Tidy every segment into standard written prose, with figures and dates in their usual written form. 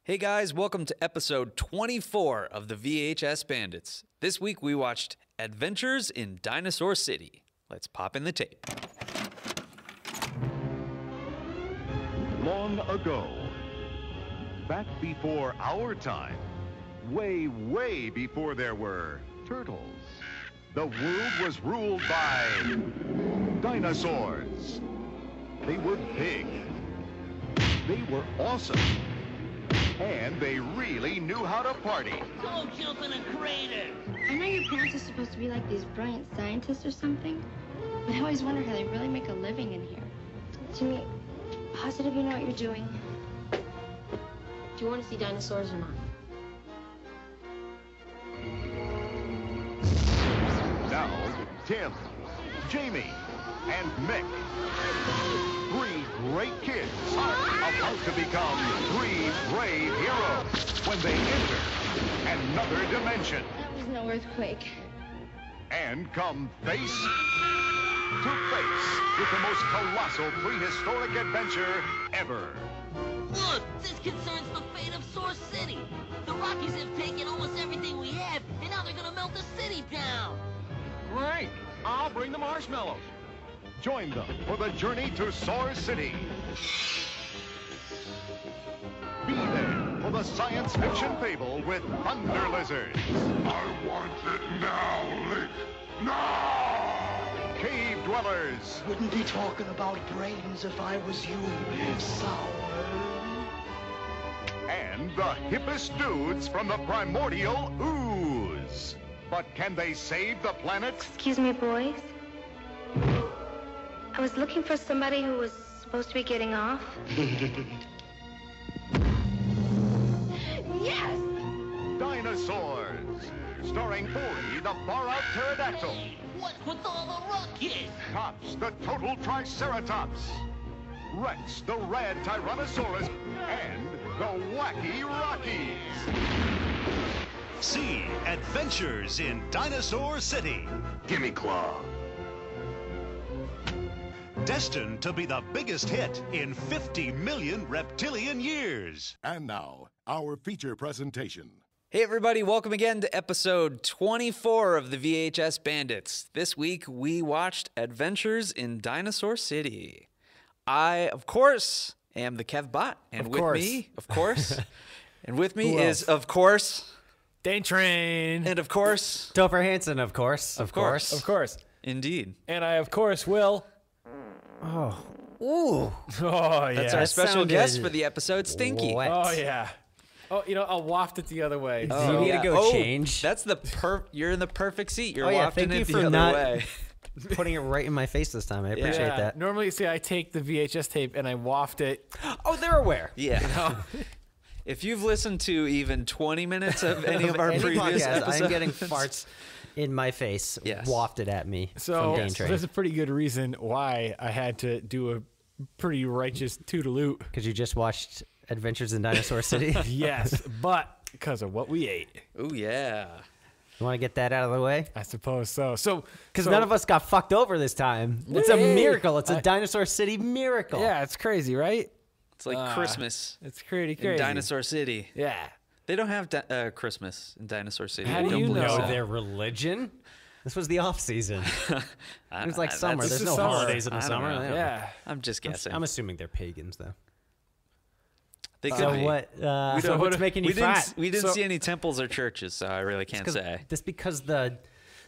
Hey guys, welcome to episode 24 of the VHS Bandits. This week we watched Adventures in Dinosaur City. Let's pop in the tape. Long ago, back before our time, way before there were turtles, the world was ruled by dinosaurs. They were big, they were awesome, and they really knew how to party. Go jump in a crater! I know your parents are supposed to be like these brilliant scientists or something, but I always wonder how they really make a living in here. Jimmy, positive you know what you're doing? Do you want to see dinosaurs or not? Now, Tim, Jamie, and Mick, three great kids, about to become three brave heroes when they enter another dimension That was no earthquake. and come face to face with the most colossal prehistoric adventure ever. Look, this concerns the fate of Source City. The Rockies have taken almost everything we have, and now they're gonna melt the city down. Great! I'll bring the marshmallows. Join them for the journey to Source City. Be there for the science fiction fable with Thunder Lizards. I want it now, Lick. Now! Cave dwellers. Wouldn't be talking about brains if I was you, sour. And the hippest dudes from the primordial ooze. But can they save the planet? Excuse me, boys. I was looking for somebody who was supposed to be getting off. Yes! Dinosaurs. Starring Bori, the far-out pterodactyl. Hey, what's with all the Rockies? Tops, the total triceratops. Rex, the rad tyrannosaurus. And the wacky Rockies. See Adventures in Dinosaur City. Gimme Claw. Destined to be the biggest hit in 50 million reptilian years. And now, our feature presentation. Hey everybody, welcome again to episode 24 of the VHS Bandits. This week we watched Adventures in Dinosaur City. I, of course, am the KevBot, and me, of course, and with me is, of course, Dane Train. and of course, Topher Hansen, of course. Of course, indeed. And I, of course, will. Ooh. Oh, yeah. That's our That special sounded guest for the episode, Stinky. wet. Oh, yeah. Oh, you know, I'll waft it the other way. Do you need to go change? That's you're in the perfect seat. You're Oh, yeah, wafting thank it you the for other not- way. Putting it right in my face this time. I appreciate that. Normally, see, I take the VHS tape and I waft it. Oh, they're aware. Yeah. If you've listened to even 20 minutes of any of our Any previous podcast, episodes, I'm getting farts in my face, Yes. wafted at me So from Dane Train. there's a pretty good reason why I had to do a pretty righteous toodaloot. Because you just watched Adventures in Dinosaur City. Yes, but because of what we ate. oh yeah. You want to get that out of the way? I suppose so. So Because none of us got fucked over this time. It's a Yay. miracle. It's a Dinosaur City miracle. Yeah, it's crazy, right? It's like Christmas It's pretty in crazy. Dinosaur City. Yeah. They don't have Christmas in Dinosaur City. How I do don't you believe know? so. Know their religion? This was the off season. It was like summer. This There's is no summer. holidays in the I don't summer. know. Yeah. I'm just guessing. I'm assuming they're pagans, though. They could So be. what? We So don't- what's making you we didn't, fat? we didn't So- see any temples or churches, so I really can't say. Just because the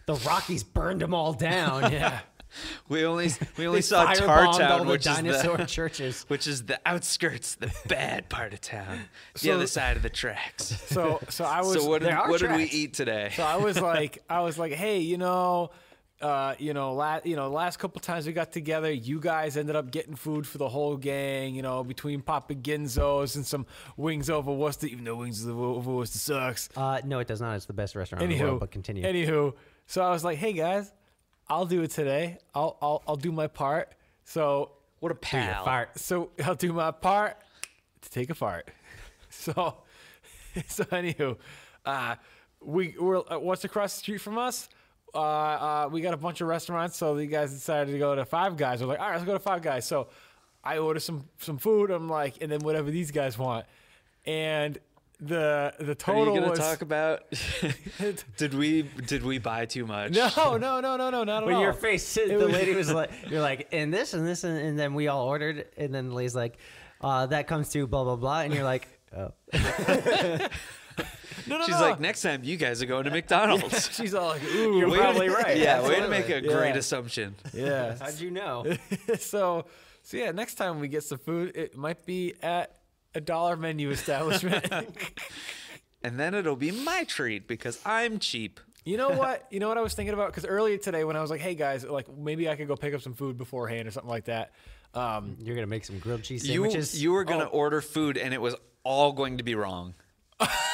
Rockies burned them all down. Yeah. We only They saw firebombed Tar all Town, the which is dinosaur the churches. which is the outskirts, the bad part of town, the So- other side of the tracks. So I was. So what did there are we tracks. eat today? So I was like, hey, last couple times we got together, you guys ended up getting food for the whole gang. You know, between Papa Ginzo's and some Wings Over Worcester, even though Wings Over Worcester sucks. No, it does not. It's the best restaurant in the world, but continue. Anywho, so I was like, hey guys, I'll do it today. I'll do my part. So What a pal. Fart. So I'll do my part to take a fart. So anywho, we're what's across the street from us? We got a bunch of restaurants, so the guys decided to go to Five Guys. We're like, all right, let's go to Five Guys. So I ordered some food. I'm like, and then whatever these guys want. And the total Are you gonna was talk about? did we buy too much? no, not at all. But your face, the lady was like, "You're like, and this and this, and then we all ordered, and then the lady's like, that comes to blah blah blah," and you're like, "Oh." No. She's like, next time you guys are going to McDonald's. She's all like, "Ooh, You're probably right. Yeah, way to make a Yeah. great assumption. yeah." How'd you know? so yeah, next time we get some food, it might be at a dollar menu establishment. And then it'll be my treat because I'm cheap. You know what? You know what I was thinking about? Because earlier today, when I was like, "Hey guys, like maybe I could go pick up some food beforehand or something like that." You're gonna make some grilled cheese sandwiches. You were gonna order food and it was all going to be wrong.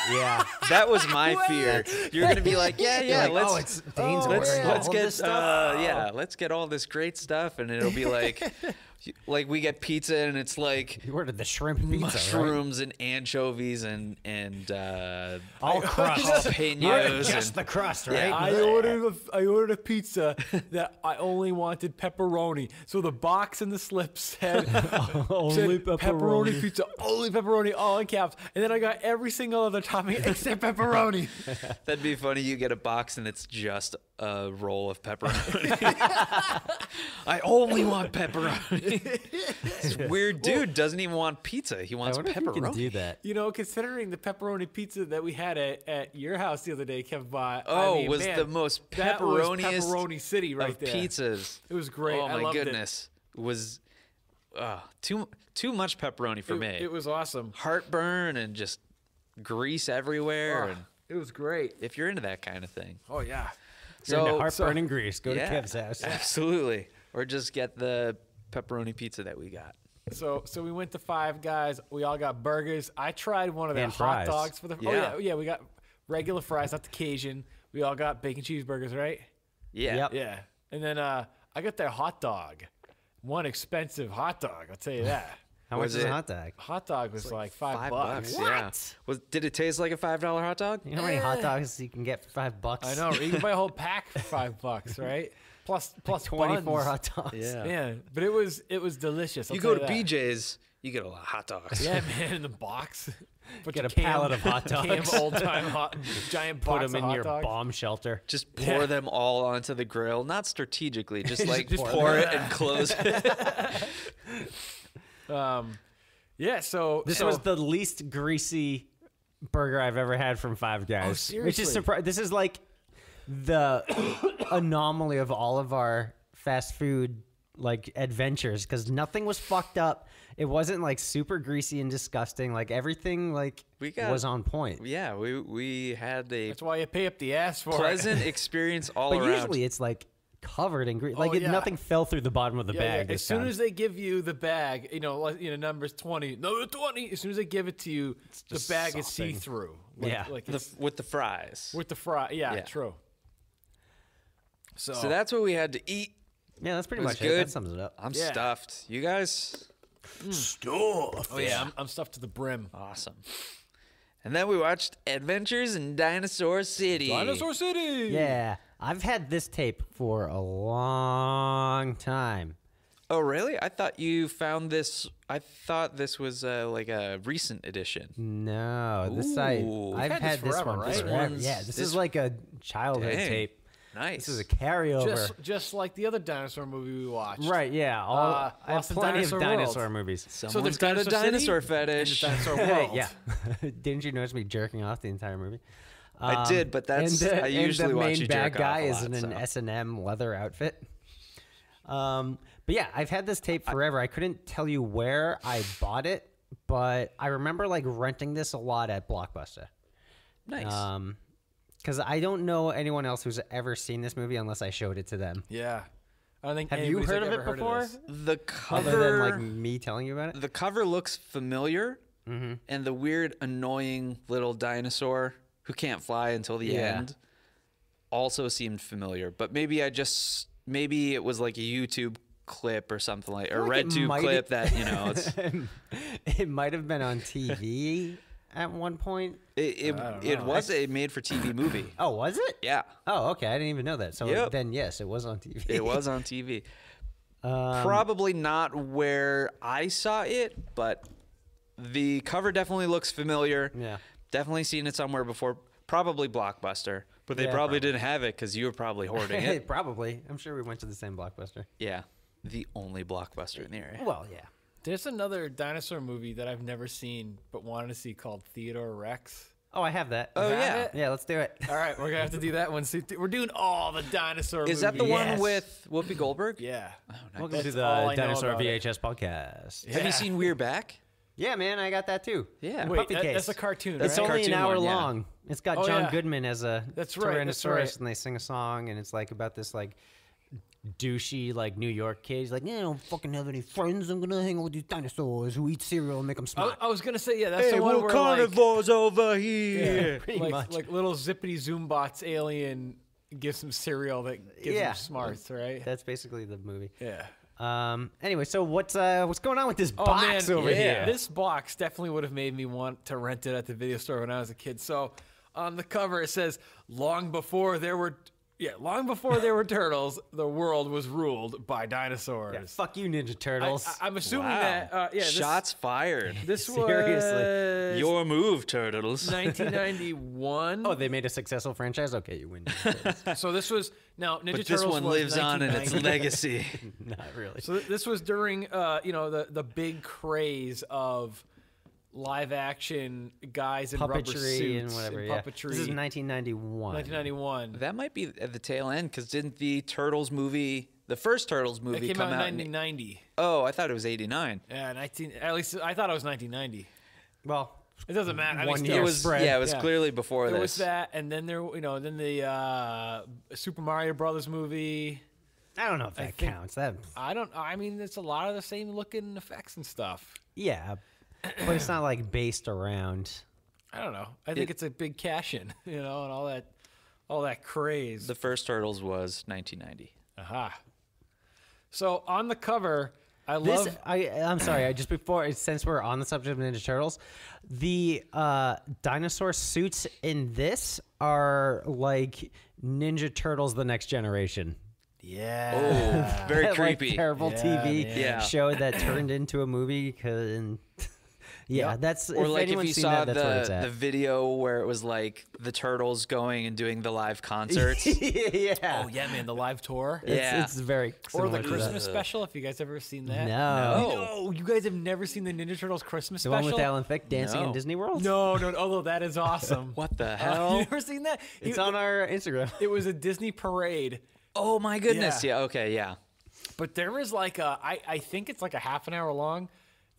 Yeah. That was my fear. You're gonna be like, yeah, Like, let's Dane's ordering let's all get this stuff. let's get all this great stuff, and it'll be like we get pizza and it's like You ordered the shrimp pizza, right? mushrooms and anchovies and All crust. jalapenos Just and the crust, right? I ordered a pizza that I only wanted pepperoni. So the box and the slip said, Only pepperoni pizza, only pepperoni, all in caps. And then I got every single other topping except pepperoni. that'd be funny. You get a box and it's just a roll of pepperoni. I only want pepperoni. This weird dude doesn't even want pizza. He I wants wonder if you can pepperoni. do that. You know, considering the pepperoni pizza that we had at your house the other day, Kevin, Was the most that was pepperoniest pepperoni city right of there. pizzas. It was great. Oh I my loved goodness. It was too much pepperoni for me. It was awesome. Heartburn and just grease everywhere. Oh, And it was great. if you're into that kind of thing. Oh yeah. You're into heartburn and grease. Go to yeah, Kev's house. Absolutely. Or just get the pepperoni pizza that we got. So we went to Five Guys. We all got burgers. I tried one of their And hot fries. dogs for the. Yeah. Oh yeah, we got regular fries, not the Cajun. We all got bacon cheeseburgers, right? Yeah. Yep. Yeah. And then I got their hot dog. One expensive hot dog, I'll tell you that. How much Was is a it- hot dog? Hot dog was like $5. $5. Yeah. Did it taste like a $5 hot dog? You know how many hot dogs you can get for $5? I know. You can buy a whole pack for $5, right? Plus 24 buns. hot dogs. Yeah. Yeah, but it was delicious. I'll You tell go to that. BJ's, you get a lot of hot dogs. Yeah, man, in the box. Get a pallet of hot dogs. Old time giant Put box them of in hot your dogs. bomb shelter. Just pour them all onto the grill, not strategically, just like pour it and close it. Yeah, so This was the least greasy burger I've ever had from Five Guys. Which seriously? is surprising. This is like the anomaly of all of our fast food like adventures because nothing was fucked up. It wasn't like super greasy and disgusting. Like everything like was on point. Yeah, we had a That's why you pay up the ass for pleasant experience all But around. usually it's like covered in grease. Like yeah. nothing fell through the bottom of the it. bag. As this soon time. as they give you the bag, numbers 20, number 20. As soon as they give it to you, the just bag is something. see through. Yeah. with the fries. with the fry. Yeah, Yeah. true. So So that's what we had to eat. yeah, that's pretty It was much it. good. That sums it up. I'm Yeah. stuffed. You guys? Oh yeah, I'm stuffed to the brim. Awesome. And then we watched Adventures in Dinosaur City. Dinosaur City. Yeah, I've had this tape for a long time. Oh, really? I thought you found this. I thought this was like a recent edition. No, this Ooh. I've had had this this forever, one right? forever. This Yeah, one's- this this- is like a childhood Dang. tape. Nice. This is a carryover. Just like the other dinosaur movie we watched. Right, yeah. I have Lost in plenty Dinosaur of World. dinosaur movies. Someone's there's got a Dinosaur City dinosaur and fetish. the Dinosaur World. yeah. Didn't you notice me jerking off the entire movie? I did, but that's I usually and the watch main you bad jerk guy off is a lot, in an so. S&M leather outfit. But yeah, I've had this tape forever. I couldn't tell you where I bought it, but I remember like renting this a lot at Blockbuster. Nice. Because I don't know anyone else who's ever seen this movie unless I showed it to them. Yeah. I don't think Have you anybody's, heard like, of it ever before? this. The Other cover, than like me telling you about it? the cover looks familiar, Mm-hmm. and the weird, annoying little dinosaur who can't fly until the Yeah. end also seemed familiar. But maybe maybe it was like a YouTube clip or something like, or like it RedTube might- clip that it's It might have been on TV at one point. it was a made for TV movie. Oh, was it? Yeah, Oh, okay. I didn't even know that. So Yep. then, yes, it was on TV. it was on TV. Probably not where I saw it, but the cover definitely looks familiar. Yeah. Definitely seen it somewhere before. Probably Blockbuster, but they Yeah, probably didn't have it because you were probably hoarding it. Probably. I'm sure we went to the same Blockbuster. Yeah, the only Blockbuster in the area. Well, yeah. There's another dinosaur movie that I've never seen but wanted to see called Theodore Rex. Oh, I have that. Oh, You have yeah. it? Yeah, let's do it. All right, we're gonna have to do that one. See, we're doing all the dinosaur movies. Is that the one Yes. with Whoopi Goldberg? Yeah. Welcome to That's all the I know Dinosaur about it. VHS podcast. Have you seen We're Back? Yeah, man, I got that too. Yeah. Wait, Puppy case. that's a cartoon, It's right? only an Cartoon hour one, yeah. long. It's got Oh, John yeah. Goodman as a That's right, that's Tyrannosaurus, right. and they sing a song, and it's like about this like douchey like New York kid. He's like, yeah, I don't fucking have any friends. I'm gonna hang out with these dinosaurs who eat cereal and make them smart. I was gonna say, yeah, that's the one where over like, here. Pretty like, much. like little zippity zoom bots alien gives some cereal that gives Yeah. them smarts, right? That's basically the movie. Yeah. Anyway, so what's going on with this box over here? This box definitely would have made me want to rent it at the video store when I was a kid. So on the cover it says, long before there were turtles, the world was ruled by dinosaurs. Yeah, fuck you, Ninja Turtles. I'm assuming Wow. that this, Shots fired. This Seriously. was Your move, Turtles. 1991. oh, they made a successful franchise. Okay, you win. So this was now Ninja But Turtles this one was lives on in its 1990. legacy. Not really. So this was during the big craze of live action guys in rubber Puppetry suits and whatever. and Yeah. puppetry. This is 1991. 1991. That might be at the tail end because didn't the Turtles movie, the first Turtles That movie, came come out out? in 1990. Oh, I thought it was 89. Yeah, at least I thought it was 1990. Well, It doesn't matter. I mean, One still, year It was spread. yeah, it was Yeah. clearly before there this. was that, and then then the Super Mario Brothers movie. I don't know if that think- counts. That I mean, it's a lot of the same looking effects and stuff. yeah, but it's not like based around. I don't know. I think it's a big cash in, and all that craze. The first Turtles was 1990. Aha. So on the cover, I This love. I'm sorry. Just before, since we're on the subject of Ninja Turtles, the dinosaur suits in this are like Ninja Turtles: The Next Generation. Yeah. Oh, very That, like, creepy. terrible Yeah, TV man. Yeah. show that turned into a movie. Yeah, that's Or if like if anyone's you seen saw that, that's where it's the at. video where it was like the Turtles going and doing the live concerts. yeah. Oh yeah, man, the live tour. Yeah. It's very Or similar the to Christmas that. special. If you guys ever seen that. No. No, you guys have never seen the Ninja Turtles Christmas The special. one with Alan Thicke dancing in No. Disney World? No. Although that is awesome. What the You hell? never seen that? It's on our Instagram. It was a Disney parade, Oh my goodness. Yeah. Yeah. Okay. Yeah. but there was like I think it's like a half an hour long.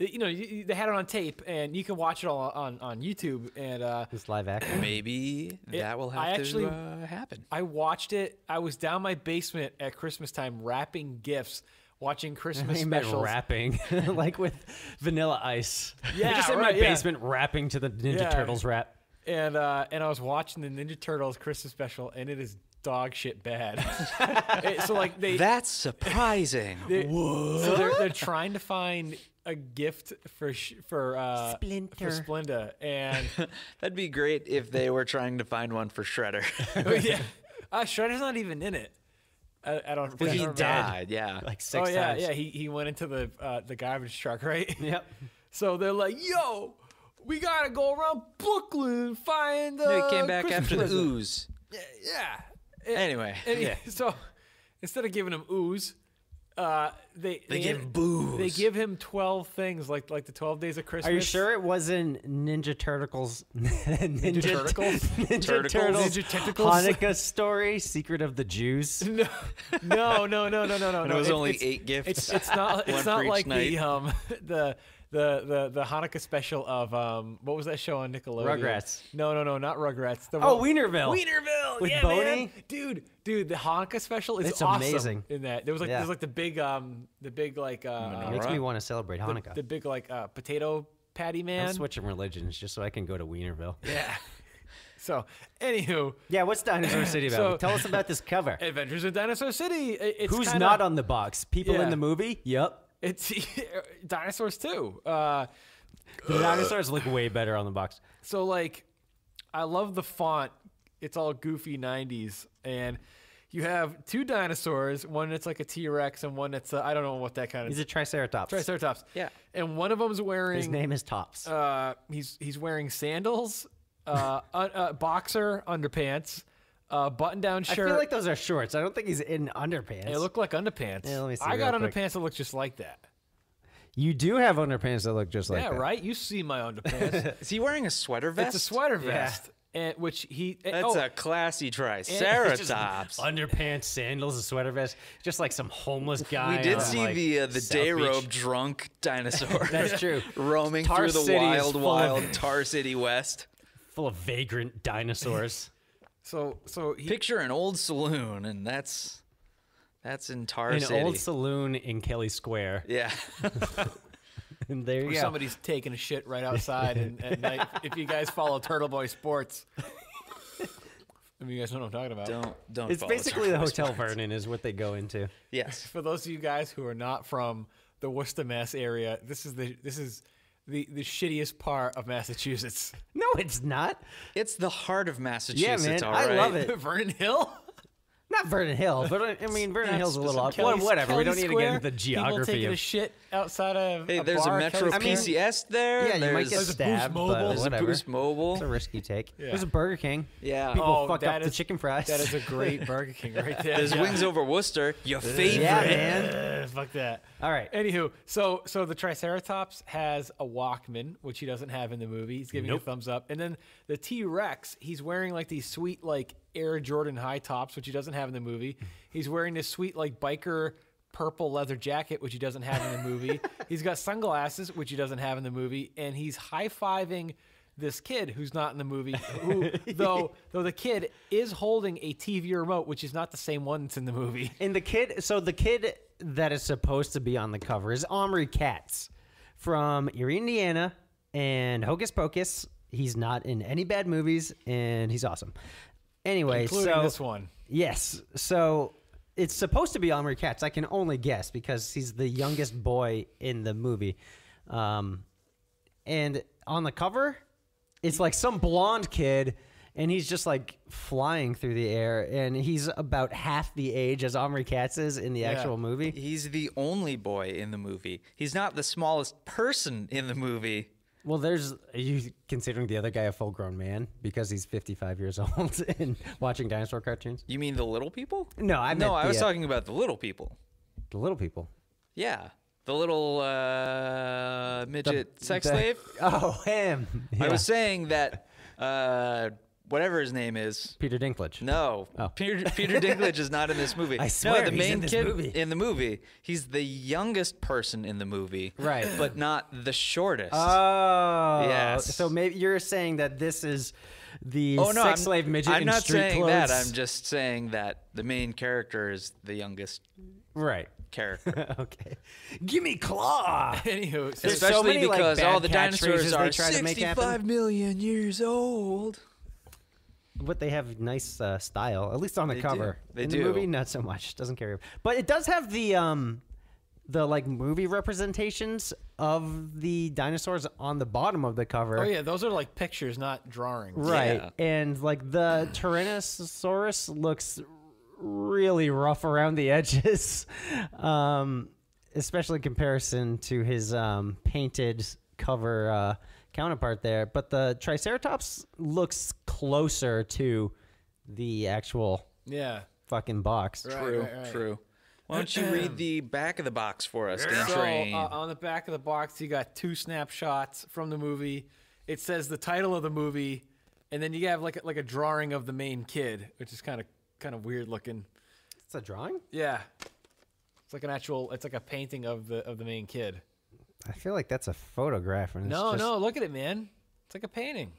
You know, they had it on tape, and you can watch it all on YouTube. And This live action. Maybe that will have I actually- to happen. I watched it. I was down my basement at Christmas time wrapping gifts, watching Christmas I meant specials. rapping, like with Vanilla Ice. Yeah, just in right, my yeah. basement rapping to the Ninja Yeah. Turtles rap. And I was watching the Ninja Turtles Christmas special, and it is dog shit bad. So like That's surprising. so they're trying to find a gift for Splinter. Splinter, and That'd be great if they were trying to find one for Shredder. yeah, Shredder's not even in it. I don't. Well, I he don't remember. died. Yeah. Like six Oh yeah, times. yeah. He went into the garbage truck, right? Yep. So they're like, "Yo, we gotta go around Brooklyn and find." No, he came back Christmas after the present." ooze. Yeah. Anyway. So instead of giving him ooze, they give booze. They give him 12 things, like the 12 days of Christmas. Are you sure it wasn't Ninja Turtles? Ninja Turtles? Ninja Turtles. Ninja Tentacles? Hanukkah story. Secret of the Jews. No. And it was only 8 gifts. It's not. One It's for not each like night. the Hanukkah special of what was that show on Nickelodeon? Rugrats. No, not Rugrats. The Oh, one- Wienerville. Wienerville With yeah, Boney? man. Dude, the Hanukkah special is It's awesome amazing. in that. There was like Yeah. the big like Makes me want to celebrate Hanukkah. the big like potato patty man. I'm switching religions just so I can go to Wienerville. Yeah. So, anywho, Yeah, what's Dinosaur City about? So- Tell us about this cover. Adventures in Dinosaur City. It's Who's kinda, not on the box? People Yeah. in the movie? Yep. It's dinosaurs too. The dinosaurs look way better on the box. So like, I love the font. It's all goofy 90s, and you have 2 dinosaurs. One that's like a T-Rex, and one that's I don't know what that kind of He's a Triceratops. Triceratops. Yeah. And one of them's wearing His name is Tops. he's wearing sandals. boxer underpants, button-down shirt. I feel like those are shorts. I don't think he's in underpants. They look like underpants. Yeah, let me see I got real quick. underpants that look just like that. You do have underpants that look just like Yeah, that. right? You see my underpants. Is he wearing a sweater vest? It's a sweater vest. And which he... That's a classy triceratops. Underpants, sandals, a sweater vest. Just like some homeless guy. We did on, see like, the South day Beach. robe drunk dinosaur. That's true. Roaming Tar through the City is wild, full of- wild Tar City West. Full of vagrant dinosaurs. So he... Picture an old saloon, and that's in Tar An City. old saloon in Kelly Square. Yeah. And there you Where go. somebody's taking a shit right outside at night. If you guys follow Turtle Boy Sports. I mean, you guys know what I'm talking about. Don't. It's follow basically the Turtle Hotel Sports. Vernon is what they go into. Yes. For those of you guys who are not from the Worcester, Mass area, this is the shittiest part of Massachusetts. No, it's not. It's the heart of Massachusetts. Yeah, man. All I right. love it. Vernon Hill? Not Vernon Hill, but I mean, Vernon Hill's a little up. Kelly- Whatever. We Kelly don't need to Square, get into the People geography taking a of. shit outside of Hey, a there's bar, a Metro Kelly Square. PCS there. Yeah, you might get there's stabbed, Mobile. but There's a whatever. Boost Mobile. It's a risky take. Yeah. There's a Burger King. Yeah. People Oh, fucked that up the is- chicken fries. That is a great Burger King right there. There's Yeah. Wings Over Worcester. Your favorite. Yeah, man. Fuck that. All right. Anywho, so the Triceratops has a Walkman, which he doesn't have in the movie. He's giving you a thumbs up. And then the T-Rex, he's wearing like these sweet like Air Jordan high tops, which he doesn't have in the movie. He's wearing this sweet like biker purple leather jacket, which he doesn't have in the movie. He's got sunglasses, which he doesn't have in the movie, and he's high-fiving this kid who's not in the movie, who though the kid is holding a TV remote, which is not the same one that's in the movie. And the kid that is supposed to be on the cover is Omri Katz from Erie, Indiana, and Hocus Pocus. He's not in any bad movies, and he's awesome. Anyway, Including so this one. yes, so it's supposed to be Omri Katz. I can only guess because he's the youngest boy in the movie, and on the cover, it's like some blonde kid. And he's just like flying through the air, and he's about half the age as Omri Katz is in the actual movie. He's the only boy in the movie. He's not the smallest person in the movie. Well, are you considering the other guy a full-grown man because he's 55 years old and watching dinosaur cartoons? You mean the little people? No, I meant I was the talking about the little people. little people. Yeah. The little midget sex slave. Oh, him. I Yeah. was saying that whatever his name is. Peter Dinklage. No, Oh. Peter Dinklage is not in this movie. I swear no, the he's main in this kid movie. in the movie. He's the youngest person in the movie, Right. But not the shortest. Oh. Yes. So maybe you're saying that this is the Oh no, sex slave midget I'm in not street saying clothes. that. I'm just saying that the main character is the youngest Right. character. Okay. Give me claw. Anywho, so There's so Especially many, like, because bad all the dinosaurs catchphrases are they try to make happen. 65 million years old. But they have nice style, at least on the They cover. do. They in do. the movie, not so much. Doesn't carry. But it does have the like movie representations of the dinosaurs on the bottom of the cover. oh yeah, those are like pictures, not drawings. Right. Yeah. And like the Tyrannosaurus looks really rough around the edges, especially in comparison to his painted cover counterpart there. But the Triceratops looks closer to the actual Yeah. fucking box. Right, True, right, right. true. Why don't you read the back of the box for us, Dan So Train? on the back of the box, you got 2 snapshots from the movie. It says the title of the movie, and then you have like a drawing of the main kid, which is kind of weird looking. It's a drawing? Yeah, it's like it's like a painting of the main kid. I feel like that's a photograph. And No, it's just, no, look at it, man. It's like a painting.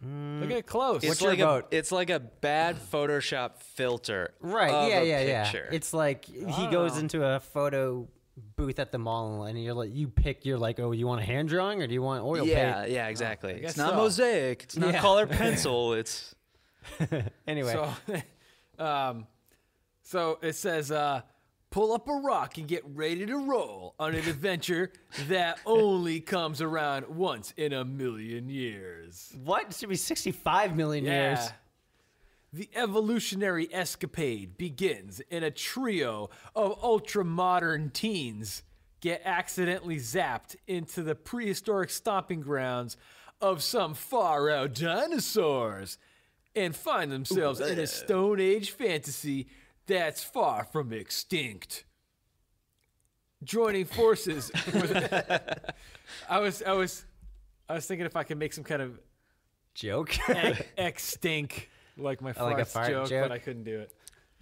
Look at it close. It's your like vote? it's like a bad Photoshop filter. Right, of yeah, a yeah, picture. yeah. It's like he goes into a photo booth at the mall and you're like, you're like, oh, you want a hand drawing or do you want oil yeah, paint? yeah, exactly. guess It's not so. mosaic. It's not Yeah. color pencil. It's Anyway, So it says, pull up a rock and get ready to roll on an adventure that only comes around once in a million years. what? It should be 65 million years. The evolutionary escapade begins in a trio of ultra-modern teens get accidentally zapped into the prehistoric stomping grounds of some far-out dinosaurs and find themselves in a Stone Age fantasy that's far from extinct. Joining forces with... I was thinking if I could make some kind of Joke. extinct, like my like a farts fart joke, joke? but I couldn't do it.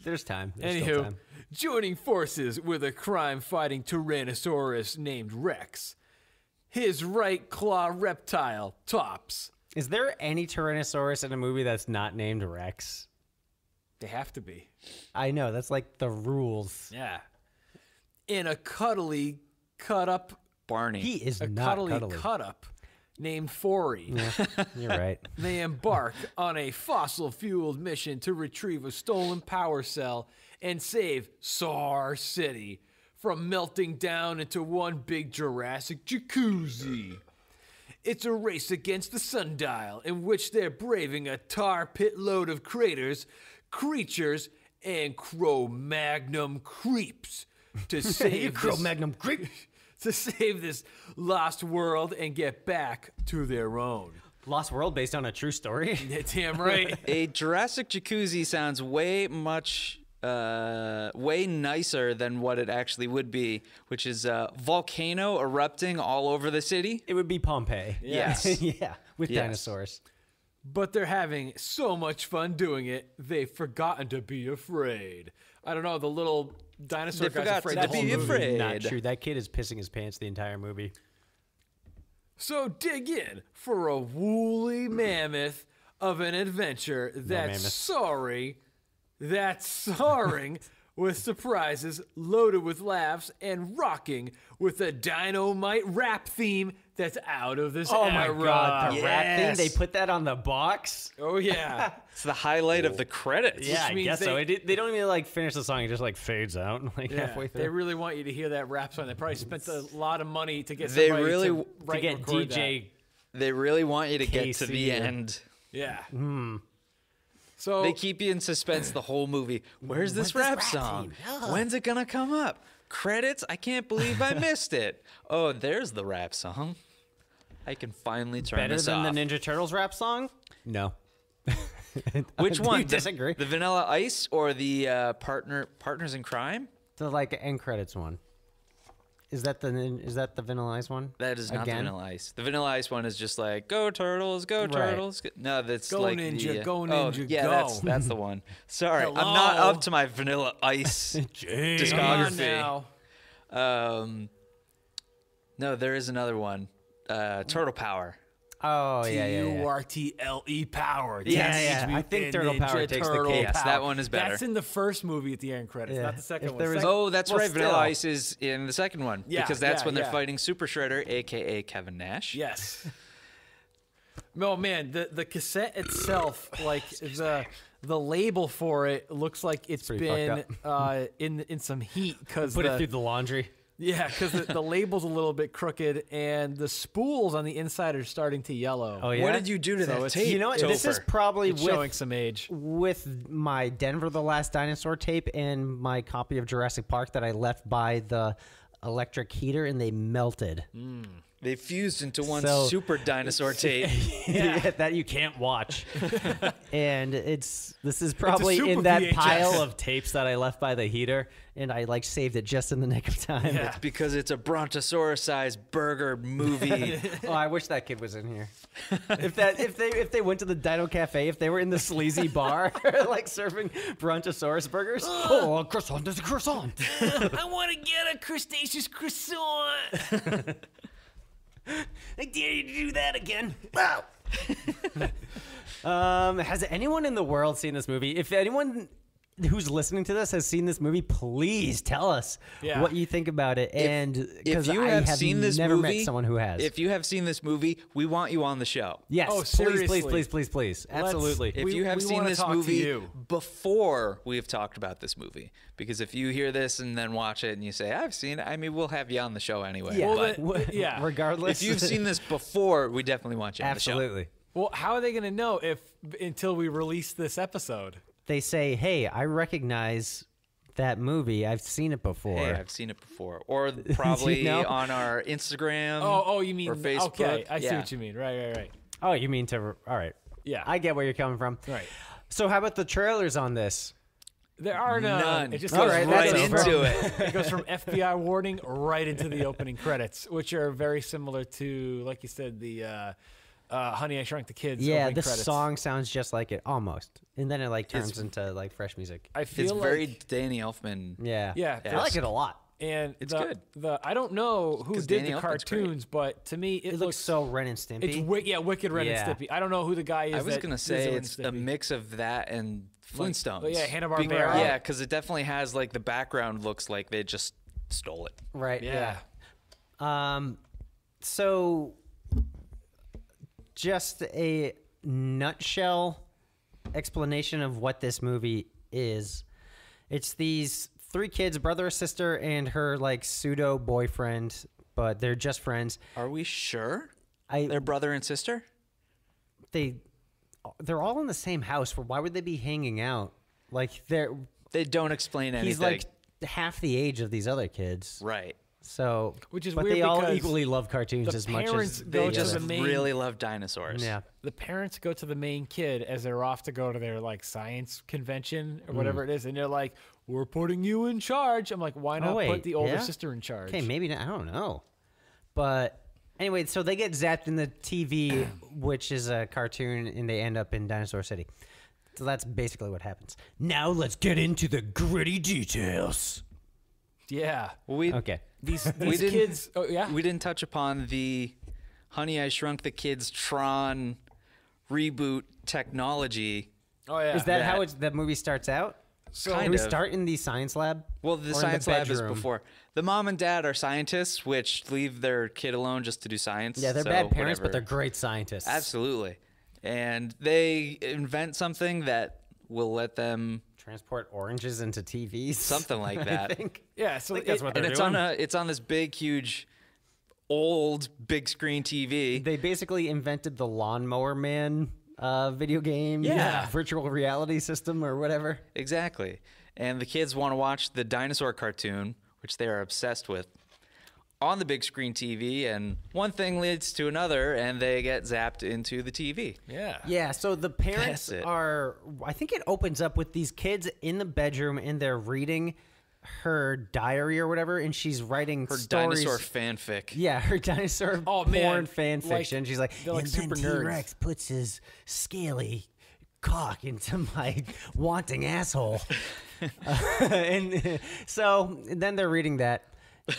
There's time. There's still Anywho, time. joining forces with a crime-fighting Tyrannosaurus named Rex. His right claw reptile, Tops. Is there any Tyrannosaurus in a movie that's not named Rex? They have to be. I know, that's like the rules. Yeah. In a cuddly cut-up... Barney. He is A not cuddly cuddly. cut-up named Forey. Yeah, you're right. They embark on a fossil-fueled mission to retrieve a stolen power cell and save Saur City from melting down into one big Jurassic jacuzzi. It's a race against the sundial in which they're braving a tar pit load of craters, creatures, and Cro-Magnon creeps to save Cro-Magnon creep. to save this lost world and get back to their own. Lost World based on a true story. Yeah, damn right. A Jurassic jacuzzi sounds way nicer than what it actually would be, which is a volcano erupting all over the city. It would be Pompeii. Yes. Yeah, with Yes. dinosaurs. But they're having so much fun doing it, they've forgotten to be afraid. I don't know, the little dinosaur They guy's forgot afraid to the whole be movie. afraid. Not true. That kid is pissing his pants the entire movie. So dig in for a woolly mammoth of an adventure that's mammoth. soaring with surprises, loaded with laughs, and rocking with a dynamite rap theme that's out of this Oh era. my god, the rap thing, Yes. they put that on the box? Oh yeah. It's the highlight of the credits. Yeah, I means guess so. they- They don't even like finish the song, it just like fades out like Yeah, halfway they through. really want you to hear that rap song. They probably spent a lot of money to get They somebody really- to, to write to and get record DJ They really want you to get to the KC or- end. that. Yeah. So They keep you in suspense the whole movie. Where's this rap song? When's it gonna come up? Credits? I can't believe I missed it. Oh, there's the rap song. I can finally turn Better this than off. the Ninja Turtles rap song? No. Which Do one? you disagree? The Vanilla Ice or the Partners in Crime? The like end credits one. Is that the Vanilla Ice one? That is not Again? the Vanilla Ice. The Vanilla Ice one is just like "Go Turtles, go Right. Turtles." No, that's Go, like Ninja, the, go, oh, Ninja, yeah, go. that's the one. Sorry, I'm Hello? not up to my Vanilla Ice come on discography. now. No, there is another one. Turtle Power. Oh yeah, yeah. T-U-R-T-L-E power. Yeah, Teenage I think Mutant Turtle Ninja Power takes the Turtle cake. Yes, Power. that one is better. That's in the first movie at the end credits, Yeah. not the second If one. there was- Second- Oh, that's Well, right. Vanilla still. Ice is in the second one Yeah, because that's yeah, when they're yeah. fighting Super Shredder, aka Kevin Nash. Yes. No, man, the cassette itself, like the label for it looks like it's pretty been fucked in some heat because Put it through the laundry. yeah, because the label's a little bit crooked and the spools on the inside are starting to yellow. Oh yeah. What did you do to So that it's- tape? You know what? This is Topher? probably It's showing with some age. my Denver the Last Dinosaur tape and my copy of Jurassic Park that I left by the electric heater and they melted. They fused into one So- super dinosaur tape. Yeah, that you can't watch. And this is probably super in that VHS. pile of tapes that I left by the heater, and I like saved it just in the nick of time. Yeah. It's because it's a brontosaurus-sized burger movie. Oh, I wish that kid was in here. If they went to the Dino Cafe, if they were in the sleazy bar, like serving Brontosaurus burgers. Oh, a croissant! There's a croissant. I want to get a crustaceous croissant. I dare you to do that again. Wow. Has anyone in the world seen this movie? If anyone who's listening to this has seen this movie, please tell us Yeah. what you think about it. And If because you I have have seen this never movie, met someone who has. If you have seen this movie, we want you on the show. Yes, Oh, please, seriously. please. Absolutely. If We- you have we seen wanna this talk to movie you. before we've talked about this movie, because if you hear this and then watch it and you say, I've seen it, I mean, we'll have you on the show anyway. Yeah. But Well, yeah. Regardless. if you've seen this before, we definitely want you on the show. Absolutely. Well, how are they going to know if until we release this episode? They say, hey, I recognize that movie. I've seen it before. Hey, I've seen it before. Or probably know? on our Instagram. Oh, you mean or Facebook. Okay, I see Yeah. what you mean. Right. Oh, you mean to? All right. Yeah. I get where you're coming from. Right. So how about the trailers on this? There are None. It just All goes right, right that's into over. it. It goes from FBI warning right into the opening credits, which are very similar to, like you said, the Honey, I Shrunk the Kids. Yeah, opening the credits. song sounds just like it, almost, and then it like turns into like fresh music. I It's feel like, very Danny Elfman. Yeah, Yeah, I like it a lot. and It's the, good. I don't know who 'Cause did Danny the Elfman's great. cartoons, but to me It looks so Ren and Stimpy. It's Wicked Ren Yeah. and Stimpy. I don't know who the guy is. I was that gonna does say Ren and it's a Stimpy. mix of that and Flintstones. oh, yeah, Hanna-Barbera. Be- Yeah, because it definitely has like the background looks like they just stole it. Right. Yeah. So, just a nutshell explanation of what this movie is. It's these three kids, brother, sister, and her like pseudo boyfriend, but they're just friends. Are we sure? I They're brother and sister? they're all in the same house. Why would they be hanging out? Like They don't explain anything. he's like half the age of these other kids. right. So, Which is but weird they all because equally love cartoons the as much parents as go They to just the main- really love dinosaurs. yeah. The parents go to the main kid as they're off to go to their like science convention or whatever it is, and they're like, "We're putting you in charge." I'm like, "Why not wait, put the older yeah? sister in charge?" Okay, maybe not, I don't know. But anyway, so they get zapped in the TV, which is a cartoon, and they end up in Dinosaur City. So that's basically what happens. Now let's get into the gritty details. Yeah. Well, we Okay. These didn't- kids. Oh yeah. we didn't touch upon the Honey, I Shrunk the Kids Tron reboot technology. Oh yeah. Is that how that- the movie starts out? so? kind Do we of. start in the science lab? Well, the Or in science lab is bedroom? before. The mom and dad are scientists, which leave their kid alone just to do science. Yeah, they're so bad parents, but whatever. they're great scientists. Absolutely. And they invent something that will let them Transport oranges into TVs. something like I that. think. Yeah. So that's what they're and it's on this big, huge, old big screen TV. They basically invented the Lawnmower Man video game. Yeah. Virtual reality system or whatever. Exactly. And the kids want to watch the dinosaur cartoon, which they are obsessed with, on the big screen TV. And one thing leads to another, and they get zapped into the TV. Yeah. Yeah, so the parents That's it. are, I think it opens up with these kids in the bedroom and they're reading her diary or whatever, and she's writing Her stories. dinosaur fanfic. Yeah, her dinosaur Oh, porn man. fan Like, fiction. She's like, they're like and then super nerds." T-Rex puts his scaly cock into my wanting asshole. And so then they're reading that.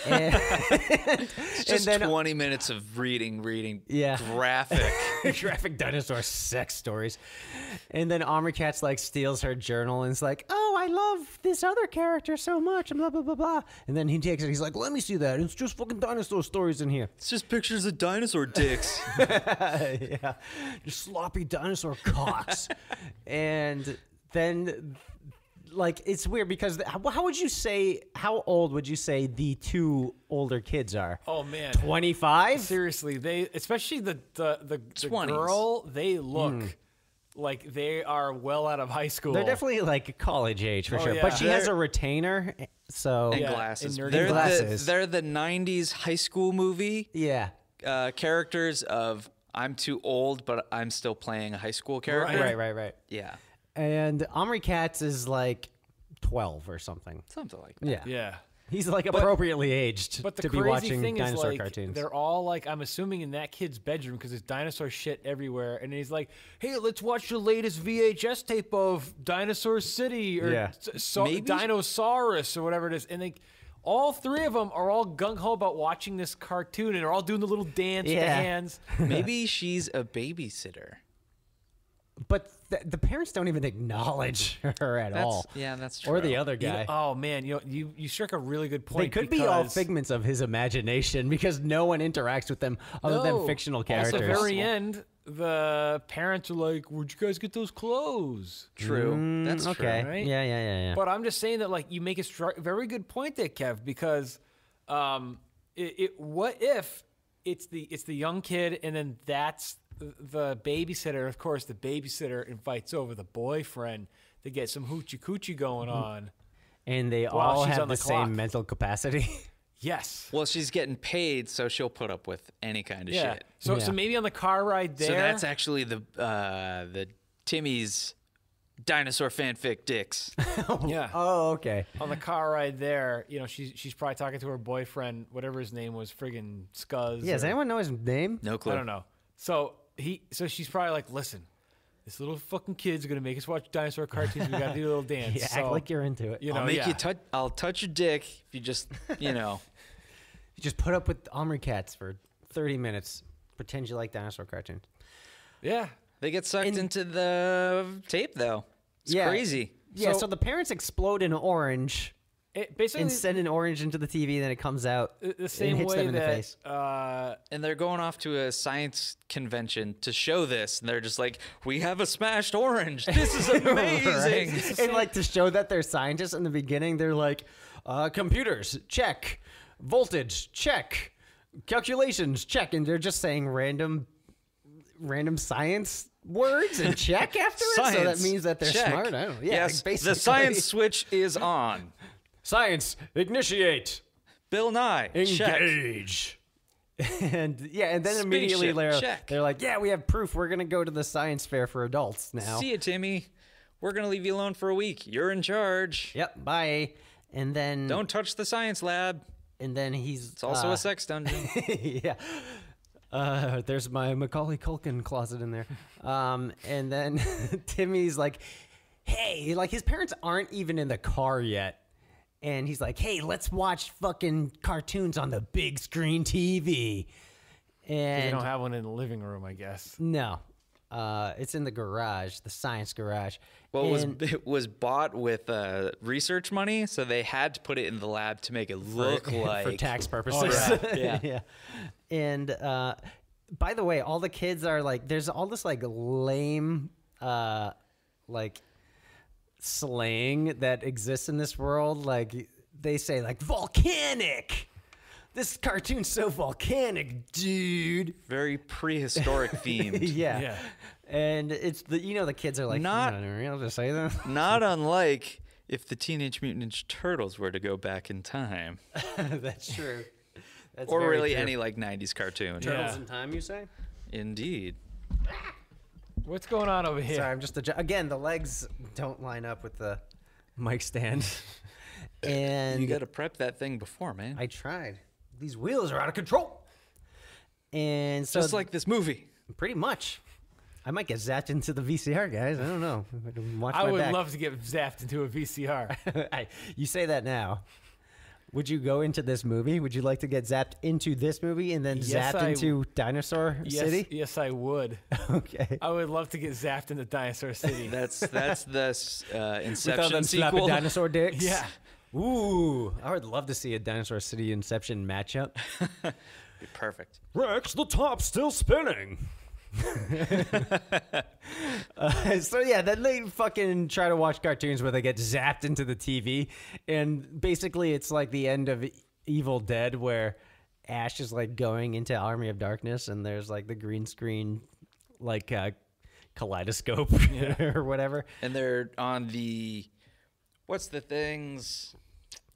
And, It's just and then 20 minutes of reading Yeah. graphic. graphic dinosaur sex stories. And then Omri-Cat's like steals her journal and is like, oh, I love this other character so much and blah, blah, blah, blah. And then he takes it. He's like, let me see that. It's just fucking dinosaur stories in here. It's just pictures of dinosaur dicks. Yeah. Just sloppy dinosaur cocks. And then, like, it's weird because how would you say, how old would you say the two older kids are? Oh man. 25? Seriously, they especially the 20s. girl, they look like they are well out of high school. They're definitely like college age for Oh, sure. yeah. But she has They're- a retainer, so And Yeah, glasses. and nerdy They're glasses. they're the 90s high school movie yeah. characters of I'm too old, but I'm still playing a high school character. Right. Yeah. And Omri Katz is like 12 or something. Something like that. Yeah. Yeah. He's like appropriately aged But the to be crazy watching thing is, dinosaur like, cartoons. they're all like, I'm assuming in that kid's bedroom because there's dinosaur shit everywhere. And he's like, hey, let's watch the latest VHS tape of Dinosaur City or Yeah. Maybe? Dinosaurus or whatever it is. And they, all three of them are all gung-ho about watching this cartoon and they're all doing the little dance with the Yeah. hands. Maybe she's a babysitter. But the parents don't even acknowledge her at all. Yeah, that's Or true. the other You know- guy. oh, man, you struck a really good point. They could be all because- figments of his imagination because no one interacts with them other than No. fictional At characters. the very end, the parents are like, where'd you guys get those clothes? True. That's okay. true. right? Yeah. But I'm just saying that, like, you make a very good point there, Kev, because what if it's the young kid and then that's the babysitter? Of course, the babysitter invites over the boyfriend to get some hoochie coochie going on. And they While all she's have on the the clock. same mental capacity. Yes. Well, she's getting paid, so she'll put up with any kind of Yeah. shit. So maybe on the car ride there. So that's actually the Timmy's dinosaur fanfic dicks. Yeah. Oh, okay. On the car ride there, you know, she's probably talking to her boyfriend, whatever his name was, friggin' Scuzz. Yeah, does anyone know his name? No clue. I don't know. So she's probably like, listen, this little fucking kid's gonna make us watch dinosaur cartoons. We gotta do a little dance. Yeah, so, act like you're into it. You know, I'll make you touch. I'll touch your dick if you just, you know. You just put up with Omri cats for 30 minutes. Pretend you like dinosaur cartoons. Yeah. They get sucked into the tape, though. It's crazy. Yeah, so the parents explode in orange Basically, and send an orange into the TV, then it comes out the same and hits way them in the that face. And they're going off to a science convention to show this, and they're just like, "We have a smashed orange. This is amazing." Right? And like to show that they're scientists in the beginning, they're like, computers, check. Voltage, check. Calculations, check. And they're just saying random science words and check after it. So that means that they're check. smart. I don't know. Yeah, yes, basically. the science switch is on. Science, initiate. Bill Nye, check. Engage. And then immediately Spaceship, they're like, yeah, we have proof. We're going to go to the science fair for adults now. See you, Timmy. We're going to leave you alone for a week. You're in charge. Yep, bye. And then... Don't touch the science lab. And then he's... It's also a sex dungeon. Yeah. There's my Macaulay Culkin closet in there. And then Timmy's like, hey, like his parents aren't even in the car yet. And he's like, hey, let's watch fucking cartoons on the big screen TV. And they don't have one in the living room, I guess. No. It's in the garage, the science garage. Well, it was bought with research money, so they had to put it in the lab to make it look like... For tax purposes. Oh, yeah. Yeah. And by the way, all the kids are like, there's all this like lame, like slang that exists in this world. Like they say like volcanic. This cartoon's so volcanic, dude. Very prehistoric themed. Yeah. And it's the kids are like, not real to say that. Not unlike if the Teenage Mutant Ninja Turtles were to go back in time. That's true. That's or very really true. any like 90s cartoon. Turtles in time, you say? Indeed. What's going on over here? Sorry, I'm just again, the legs don't line up with the mic stand. And you got to prep that thing before, man. I tried. These wheels are out of control. And so just like this movie. Pretty much. I might get zapped into the VCR, guys. I don't know. I would love to get zapped into a VCR. You say that now. Would you go into this movie? Would you like to get zapped into this movie and then zapped into Dinosaur City? Yes, I would. Okay. I would love to get zapped into Dinosaur City. That's the Inception them sequel. Dinosaur dicks? Yeah. Ooh, I would love to see a Dinosaur City Inception matchup. Be perfect. Rex, the top's still spinning. So yeah, then they fucking try to watch cartoons where they get zapped into the TV, and basically it's like the end of Evil Dead where Ash is like going into Army of Darkness, and there's like the green screen, like kaleidoscope or whatever, and they're on the what's the things?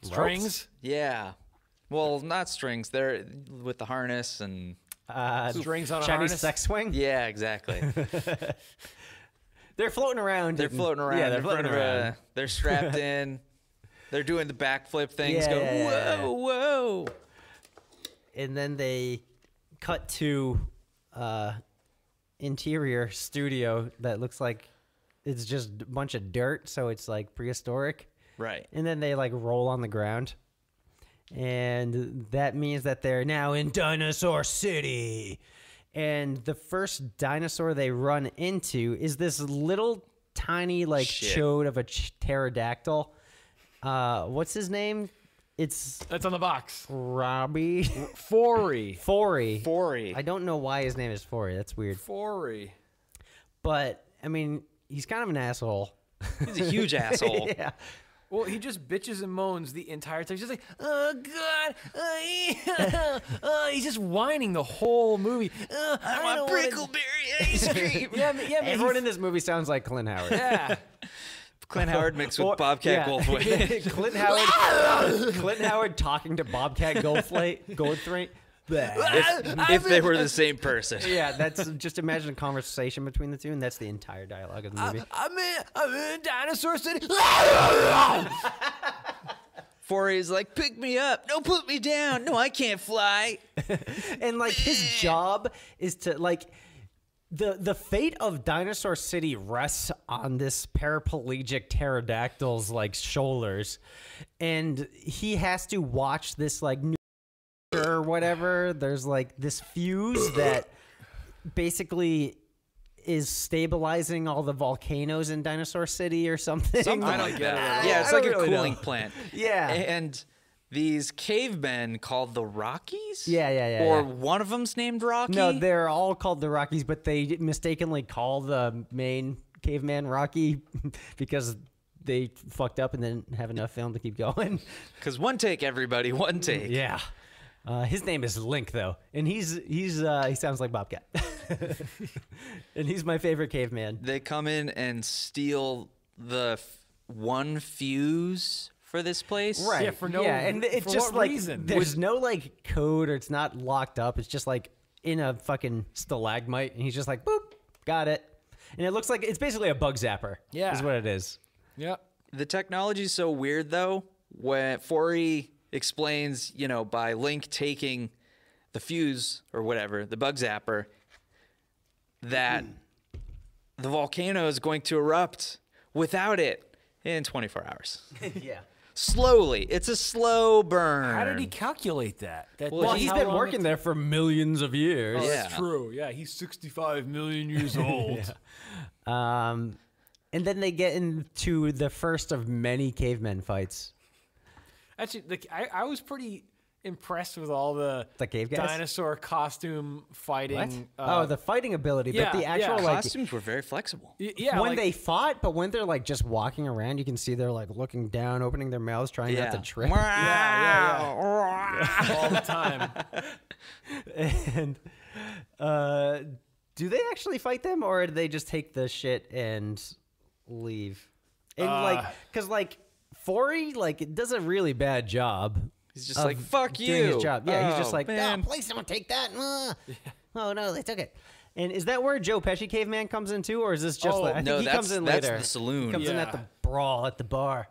Strings? Ropes? Yeah. Well, not strings. They're with the harness and strings on a Chinese harness? sex swing. Yeah, exactly. They're floating around. They're floating around. Yeah, they're in front floating of around. they're strapped in. They're doing the backflip things. Yeah, Go, whoa. And then they cut to interior studio that looks like it's just a bunch of dirt, so it's like prehistoric. Right. And then they like roll on the ground. And that means that they're now in Dinosaur City. And the first dinosaur they run into is this little tiny like chode of a pterodactyl. What's his name? That's on the box. Robbie. Forey. Forey. I don't know why his name is Forey. That's weird. Forey. But I mean, he's kind of an asshole. He's a huge asshole. Yeah. Well, he just bitches and moans the entire time. He's just like, oh, God. He's just whining the whole movie. I want Brickleberry ice cream. Everyone in this movie sounds like Clint Howard. Yeah. Clint Howard mixed with Bobcat Goldthwait. Clint Howard talking to Bobcat Goldthwait. If they were the same person. Yeah, that's just imagine a conversation between the two, and that's the entire dialogue of the movie. I'm in Dinosaur City. Forey's like, pick me up. No, put me down. No, I can't fly. And like his job is to like the fate of Dinosaur City rests on this paraplegic pterodactyl's like shoulders, and he has to watch this like or whatever. There's like this fuse that basically is stabilizing all the volcanoes in Dinosaur City or something. Something like that. Yeah, it's like a cooling plant. Yeah. And these cavemen called the Rockies? Yeah. Or one of them's named Rocky? No, they're all called the Rockies, but they mistakenly call the main caveman Rocky because they fucked up and didn't have enough film to keep going. Because one take, everybody, one take. Yeah. His name is Link, though, and he sounds like Bobcat, and he's my favorite caveman. They come in and steal the one fuse for this place, Right? Yeah, for no- and it's for just what like reason? there's no like code, or it's not locked up. It's just like in a fucking stalagmite, and he's just like, boop, got it, and it looks like it's basically a bug zapper. Yeah. Is what it is. Yep. The technology's so weird, though, when Forey explains, by Link taking the fuse or whatever, the bug zapper, that the volcano is going to erupt without it in 24 hours. Yeah. Slowly. It's a slow burn. How did he calculate that? Well, he's how been long working it- there for millions of years. Oh, Yeah. that's true. Yeah, he's 65 million years old. And then they get into the first of many cavemen fights. Actually, I was pretty impressed with all the cave guys? dinosaur costume fighting. What? The fighting ability, yeah, but the actual yeah. like Costumes were very flexible. Yeah, when like- they fought, but when they're like just walking around, you can see they're like looking down, opening their mouths, trying not to trip. all the time. And do they actually fight them, or do they just take the shit and leave? And because Forey it does a really bad job. He's just like, fuck you. Doing his job. Yeah, he's just Oh, like, man. please don't take that. Oh no, they took it. And is that where Joe Pesci Caveman comes in too, or is this just? I think no, he comes in that's later. the saloon. He comes in at the brawl at the bar.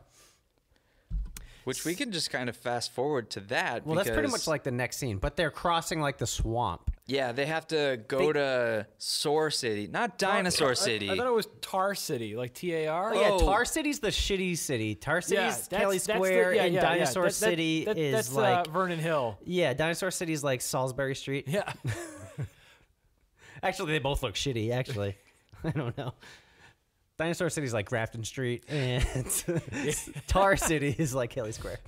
Which we can just kind of fast forward to that. Well, that's pretty because- much like the next scene, but they're crossing like the swamp. Yeah, they have to go to Soar City, not Dinosaur City. I thought it was Tar City, like TAR. Oh, yeah, Tar City's the shitty city. Tar City's Kelly that's Square, and Dinosaur That- City is that's like Vernon Hill. yeah, Dinosaur City's like Salisbury Street. Yeah. Actually, they both look shitty. Actually, I don't know. Dinosaur City's like Grafton Street, and Tar City is like Kelly Square.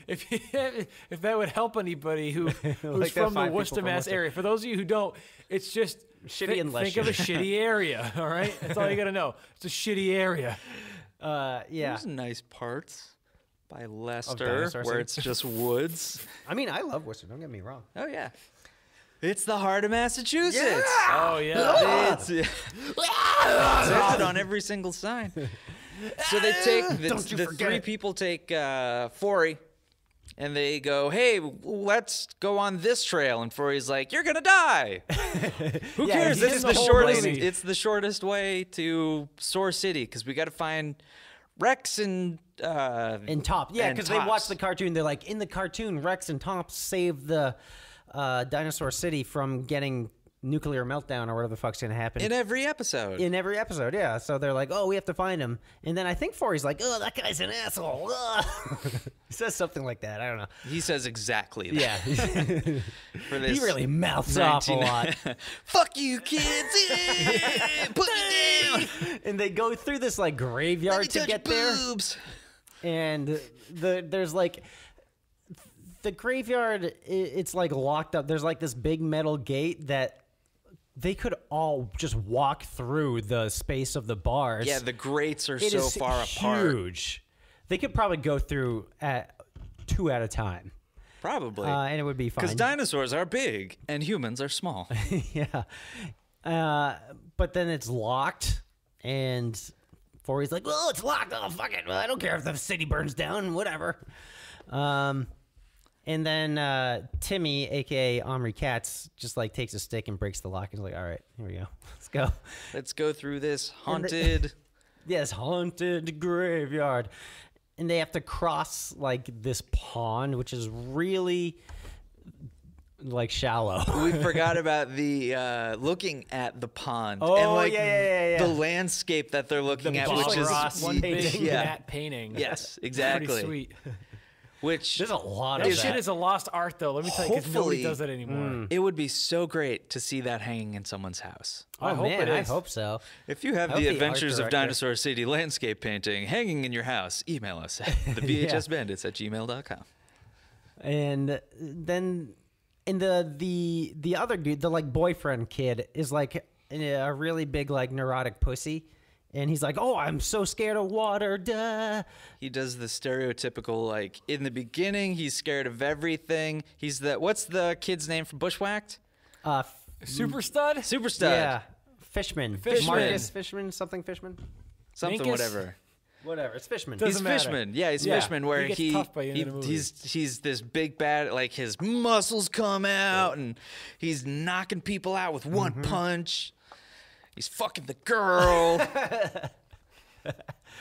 If that would help anybody who's Like that from the 5 people Worcester, from Mass Worcester. area. For those of you who don't, it's just Shitty and less think of a shitty area. All right, that's all you got to know. It's a shitty area. Yeah, There's nice parts by Leicester Dinosaur where City. it's just woods. I mean, I love Worcester. Don't get me wrong. Oh, yeah. It's the heart of Massachusetts. Oh yeah. It says it on every single sign. So they take the three people take Forey, and they go, "Hey, let's go on this trail." And Forey's like, "You're gonna die." Who Yeah, cares? he's This in is the the whole shortest. lady. It's the shortest way to Soar City because we got to find Rex and Top, yeah, and because they Tops. watch the cartoon. They're like, in the cartoon, Rex and Tops save the Dinosaur City from getting nuclear meltdown or whatever the fuck's gonna happen in every episode. in every episode. Yeah, so they're like, oh, we have to find him. And then I think Forey's like, oh, that guy's an asshole. Ugh. He says something like that. I don't know. He says exactly that. Yeah, For this he really mouths off a 19 lot. Fuck you, kids! Put me down. And they go through this like graveyard to get there. Boobs. And there's like the graveyard, it's like locked up. There's like this big metal gate that they could all just walk through the space of the bars. Yeah, the grates are It so is far apart. huge. They could probably go through at 2 at a time, Probably. and it would be fine. Because dinosaurs are big and humans are small. Yeah. But then it's locked, and before he's like, "Oh, it's locked. Oh, fuck it. Well, I don't care if the city burns down. Whatever." And then Timmy, aka Omri Katz, just like takes a stick and breaks the lock. He's like, "All right, here we go. Let's go. Let's go through this haunted. Yes, haunted graveyard." And they have to cross like this pond, which is really like shallow. We forgot about the looking at the pond Oh, and like yeah. the landscape that they're looking at, which is one big yeah. matte painting. Yes, exactly. Pretty sweet. Which There's a lot That of shit that. is a lost art, though. Let me tell you, because nobody Hopefully- does it anymore. it would be so great to see that hanging in someone's house. Oh, I hope man, it I is. hope so. If you have I hope the the art Adventures of director- Dinosaur City landscape painting hanging in your house, email us at thevhsbandits@gmail.com. And then, and the other dude, the like boyfriend kid, is like a really big like neurotic pussy, and he's like, "Oh, I'm so scared of water." Duh. He does the stereotypical, like, in the beginning, he's scared of everything. He's the, what's the kid's name from Bushwhacked? Super stud? Super Stud. Yeah, Fishman. Fishman. Marcus Fishman, something Fishman. Something, Minkus? whatever. Whatever, it's Fishman. Doesn't He's matter. Fishman. Yeah, he's Yeah. Fishman, where He gets he, tough by the end of the movie. he's this big bad, like his muscles come out and he's knocking people out with one punch. He's fucking the girl.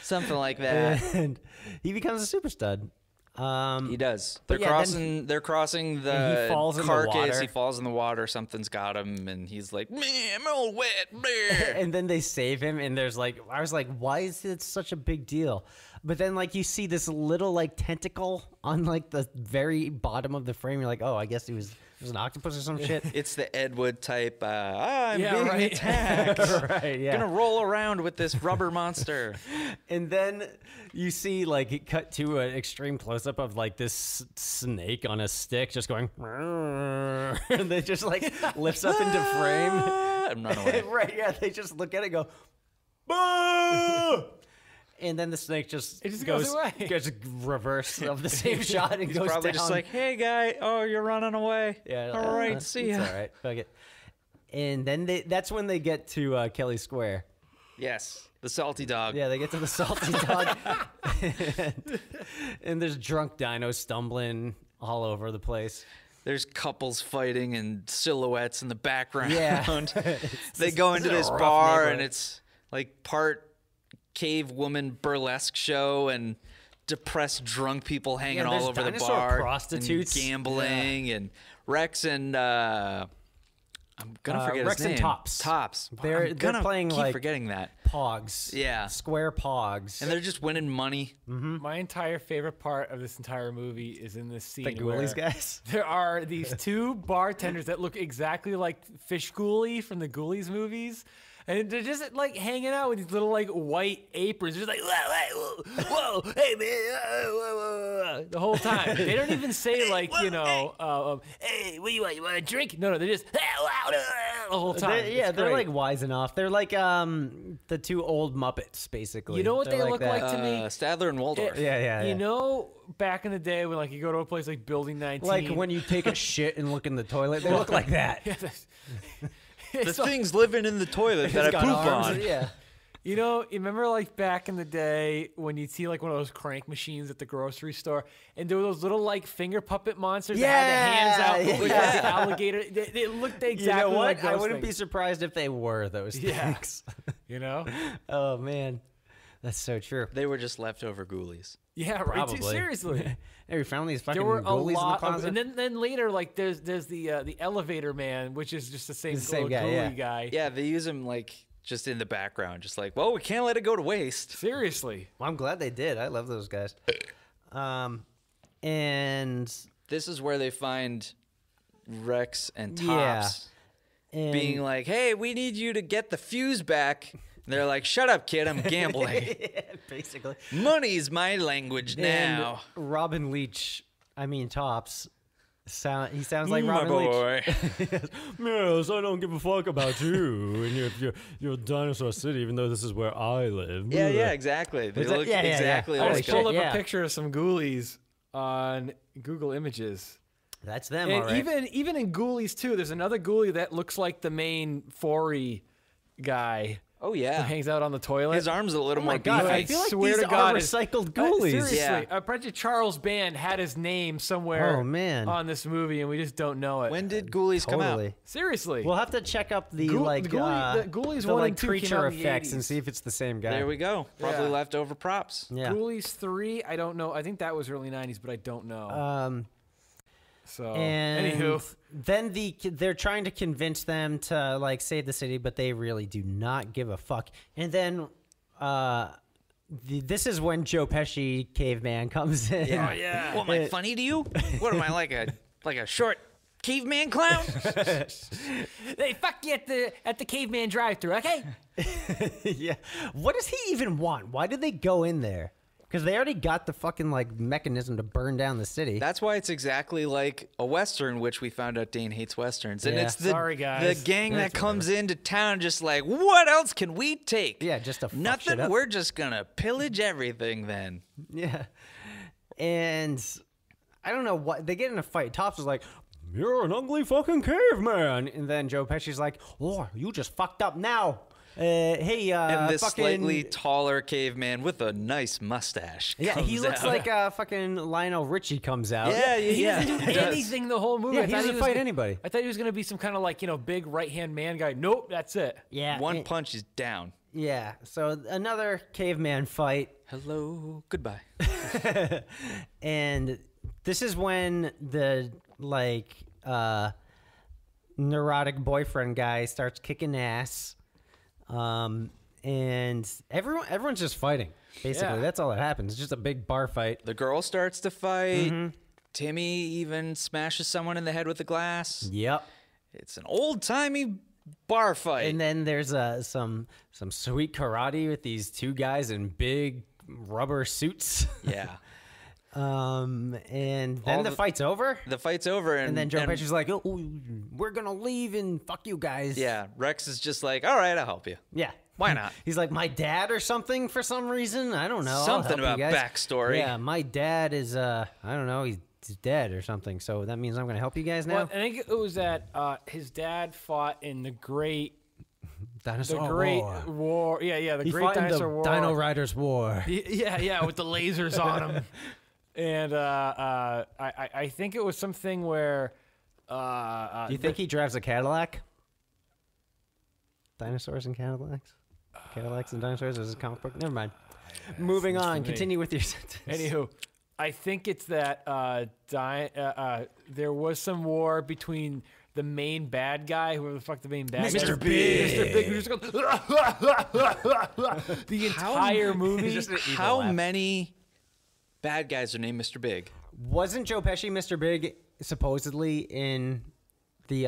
Something like that. And he becomes a super stud. He does. But They're yeah, crossing. then They're crossing and the he falls in the carcass. water. He falls in the water. Something's got him, and he's like, "Man, I'm all wet." Man." And then they save him, and there's like, I was like, why is it such a big deal? But then like you see this little like tentacle on like the very bottom of the frame. You're like, oh, I guess it was an octopus or some shit. It's the Ed Wood type. I'm Yeah, being right. attacked. Right, yeah. Gonna roll around with this rubber monster. And then you see like it cut to an extreme close up of like this snake on a stick just going, and they just like lifts up into frame. And run away. Right, yeah. They just look at it and go, boo! And then the snake just, It just goes away. Goes reverse of the same shot and He's goes probably down. just like, "Hey, guy. Oh, you're running away. Yeah, All right. See it's ya." all right, fuck it. And then that's when they get to Kelly Square. Yes, the salty dog. Yeah, they get to the salty dog, and there's drunk dinos stumbling all over the place. There's couples fighting and silhouettes in the background. Yeah. They go into this is this a rough bar and neighborhood. it's like part cave woman burlesque show and depressed drunk people hanging Yeah, all there's over the dinosaur bar. prostitutes. And gambling and Rex and I'm gonna forget Rex his and name. Tops. Tops. They're I'm gonna playing, keep like, forgetting that. Pogs. Yeah. Square pogs. And they're just winning money. My entire favorite part of this entire movie is in this scene the Ghoulies where guys. there are these two bartenders that look exactly like Fish Ghoulie from the Ghoulies movies. And they're just like hanging out with these little like white aprons, just like whoa, hey man, whoa. The whole time. They don't even say like hey, what do you want? You want a drink? No, they're just the whole time. It's They're great. like wising off. They're like the two old Muppets, basically. You know what They're they look that. like to me? Stadler and Waldorf. Yeah. You know, back in the day when like you go to a place like Building 19, Like when you take a shit and look in the toilet, they look like that. The thing's living in the toilet that I Got poop arms, on. Yeah. You know, you remember like back in the day when you'd see like one of those crank machines at the grocery store, and there were those little like finger puppet monsters that had the hands out with like, the alligator. They looked exactly You know what? like those I wouldn't be things. surprised if they were those Yeah. things. You know? Oh man, that's so true. They were just leftover ghoulies. Yeah, right. Probably. Seriously. Hey, we found these fucking There were a ghoulies in the lot of, closet. and then later like there's the elevator man, which is just the same, same little guy, yeah. ghoulie guy. Yeah, they use him like just in the background, just like, well, we can't let it go to waste. Seriously. Well, I'm glad they did. I love those guys. And This is where they find Rex and Tops Yeah. and being like, hey, we need you to get the fuse back. And they're like, shut up, kid, I'm gambling. basically. Money's my language now. And Robin Leach, I mean Tops, he sounds like My Robin Leach. boy. Yes, I don't give a fuck about you and your Dinosaur City, even though this is where I live. Yeah, exactly. They Was that- look yeah, yeah, exactly yeah. I Holy like just pulled shit, up yeah. a picture of some ghoulies on Google Images. That's them, And all right. even in Ghoulies too, there's another Ghoulie that looks like the main Forey guy. Oh Who yeah. hangs out on the toilet. His arm's a little more God, beefy. I feel like swear these to God, are it's- recycled ghoulies. Seriously, Yeah. I bet you Charles Band had his name somewhere Oh, man. on this movie, and we just don't know it. When did Ghoulies come out? Totally. Seriously. We'll have to check up the Ghoul- like the Ghoulies the 1 like and 2 came creature out in the effects and 80s. see if it's the same guy. There we go. Probably Yeah. leftover props. Yeah. Ghoulies 3, I don't know. I think that was early 90s, but I don't know. So, And anywho. then they're trying to convince them to like save the city, but they really do not give a fuck. And then this is when Joe Pesci caveman comes in. Yeah. yeah. What, am I funny to you? What am I, like a short caveman clown? They fuck you at the caveman drive-thru, okay? Yeah. What does he even want? Why did they go in there? Because they already got the fucking like mechanism to burn down the city. That's why it's exactly like a Western, which we found out Dane hates Westerns. And Yeah. it's the, Sorry, guys. the gang that comes into town just like, what else can we take? Yeah, just to fuck Nothing. shit up. We're just going to pillage everything then. Yeah. And I don't know what they get in a fight. Tops is like, "You're an ugly fucking caveman," and then Joe Pesci's like, "Oh, you just fucked up now." Hey, And this fucking, slightly taller caveman with a nice mustache. yeah, he comes looks out. like fucking Lionel Richie comes out. Yeah, He yeah. doesn't do He does. anything the whole movie. Yeah, I he thought doesn't was fight gonna- anybody. I thought he was going to be some kind of like, big right-hand man guy. Nope, that's it. yeah. One and- punch is down. Yeah. So another caveman fight, Hello, goodbye. and this is when the like neurotic boyfriend guy starts kicking ass. And everyone's just fighting. Basically, Yeah. that's all that happens. It's just a big bar fight. The girl starts to fight. Mm-hmm. Timmy even smashes someone in the head with a glass. Yep. It's an old-timey bar fight. And then there's some sweet karate with these two guys in big rubber suits. yeah. And then All the the- fight's over. The fight's over, And then Joe Pesci's like, "Oh, we're gonna leave and fuck you guys." yeah, Rex is just like, all right, I'll help you. Yeah. Why not? He's like, "My dad or something for some reason. I don't know. I'll Something help you about guys." backstory. Yeah, my dad is I don't know. He's dead or something. So that means I'm gonna help you guys now. Well, I think it was that his dad fought in the Great Dinosaur War. Yeah, the He Great fought in Dinosaur the War. Dino Riders War. Yeah, with the lasers on him. And I think it was something where. Do you think he drives a Cadillac? Dinosaurs and Cadillacs? Cadillacs and dinosaurs is a comic book? Never mind. Moving on. me. Continue with your sentence. Anywho, I think it's that there was some war between the main bad guy, whoever the fuck the main bad guy is. Mr. Big. Mr. Big, who just goes the entire movie. How many bad guys are named Mr. Big? Wasn't Joe Pesci Mr. Big supposedly in the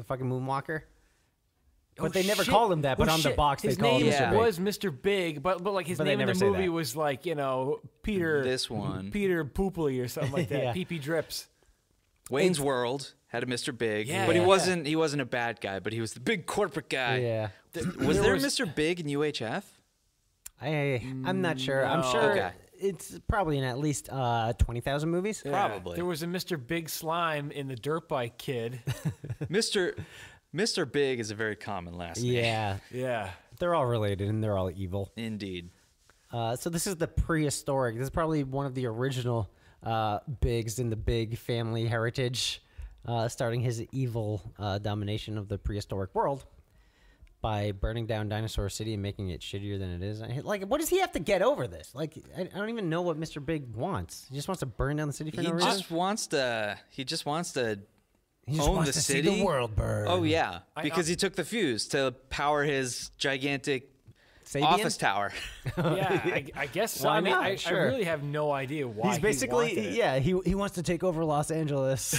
fucking Moonwalker? But they never called him that, but on the box his they called name him Yeah. Mr. Big. was Mr. Big, but like his But they name in never the say movie that. was like, Peter. This one. Peter Pooply or something like that. Yeah. Pee Drips. Wayne's World had a Mr. Big, Yeah, but he yeah. wasn't a bad guy, but he was the big corporate guy. Yeah. Was There there was- Mr. Big in UHF? I'm not sure. I'm No. sure Okay. it's probably in at least 20,000 movies. Yeah. Probably. There was a Mr. Big Slime in the Dirt Bike Kid. Mr. Big is a very common last name. Yeah. Yeah. They're all related and they're all evil. Indeed. So this is the prehistoric. This is probably one of the original Bigs in the Big family heritage, starting his evil domination of the prehistoric world by burning down Dinosaur City and making it shittier than it is. Like, what does he have to get over this? Like, I don't even know what Mr. Big wants. He just wants to burn down the city for He no reason. just wants to He just own wants the to city. see the world burn. Oh yeah, because he took the fuse to power his gigantic Sabian? office tower. Yeah, I guess so. Why I mean, not? I Sure. really have no idea why He's basically, he wanted it. yeah, he wants to take over Los Angeles.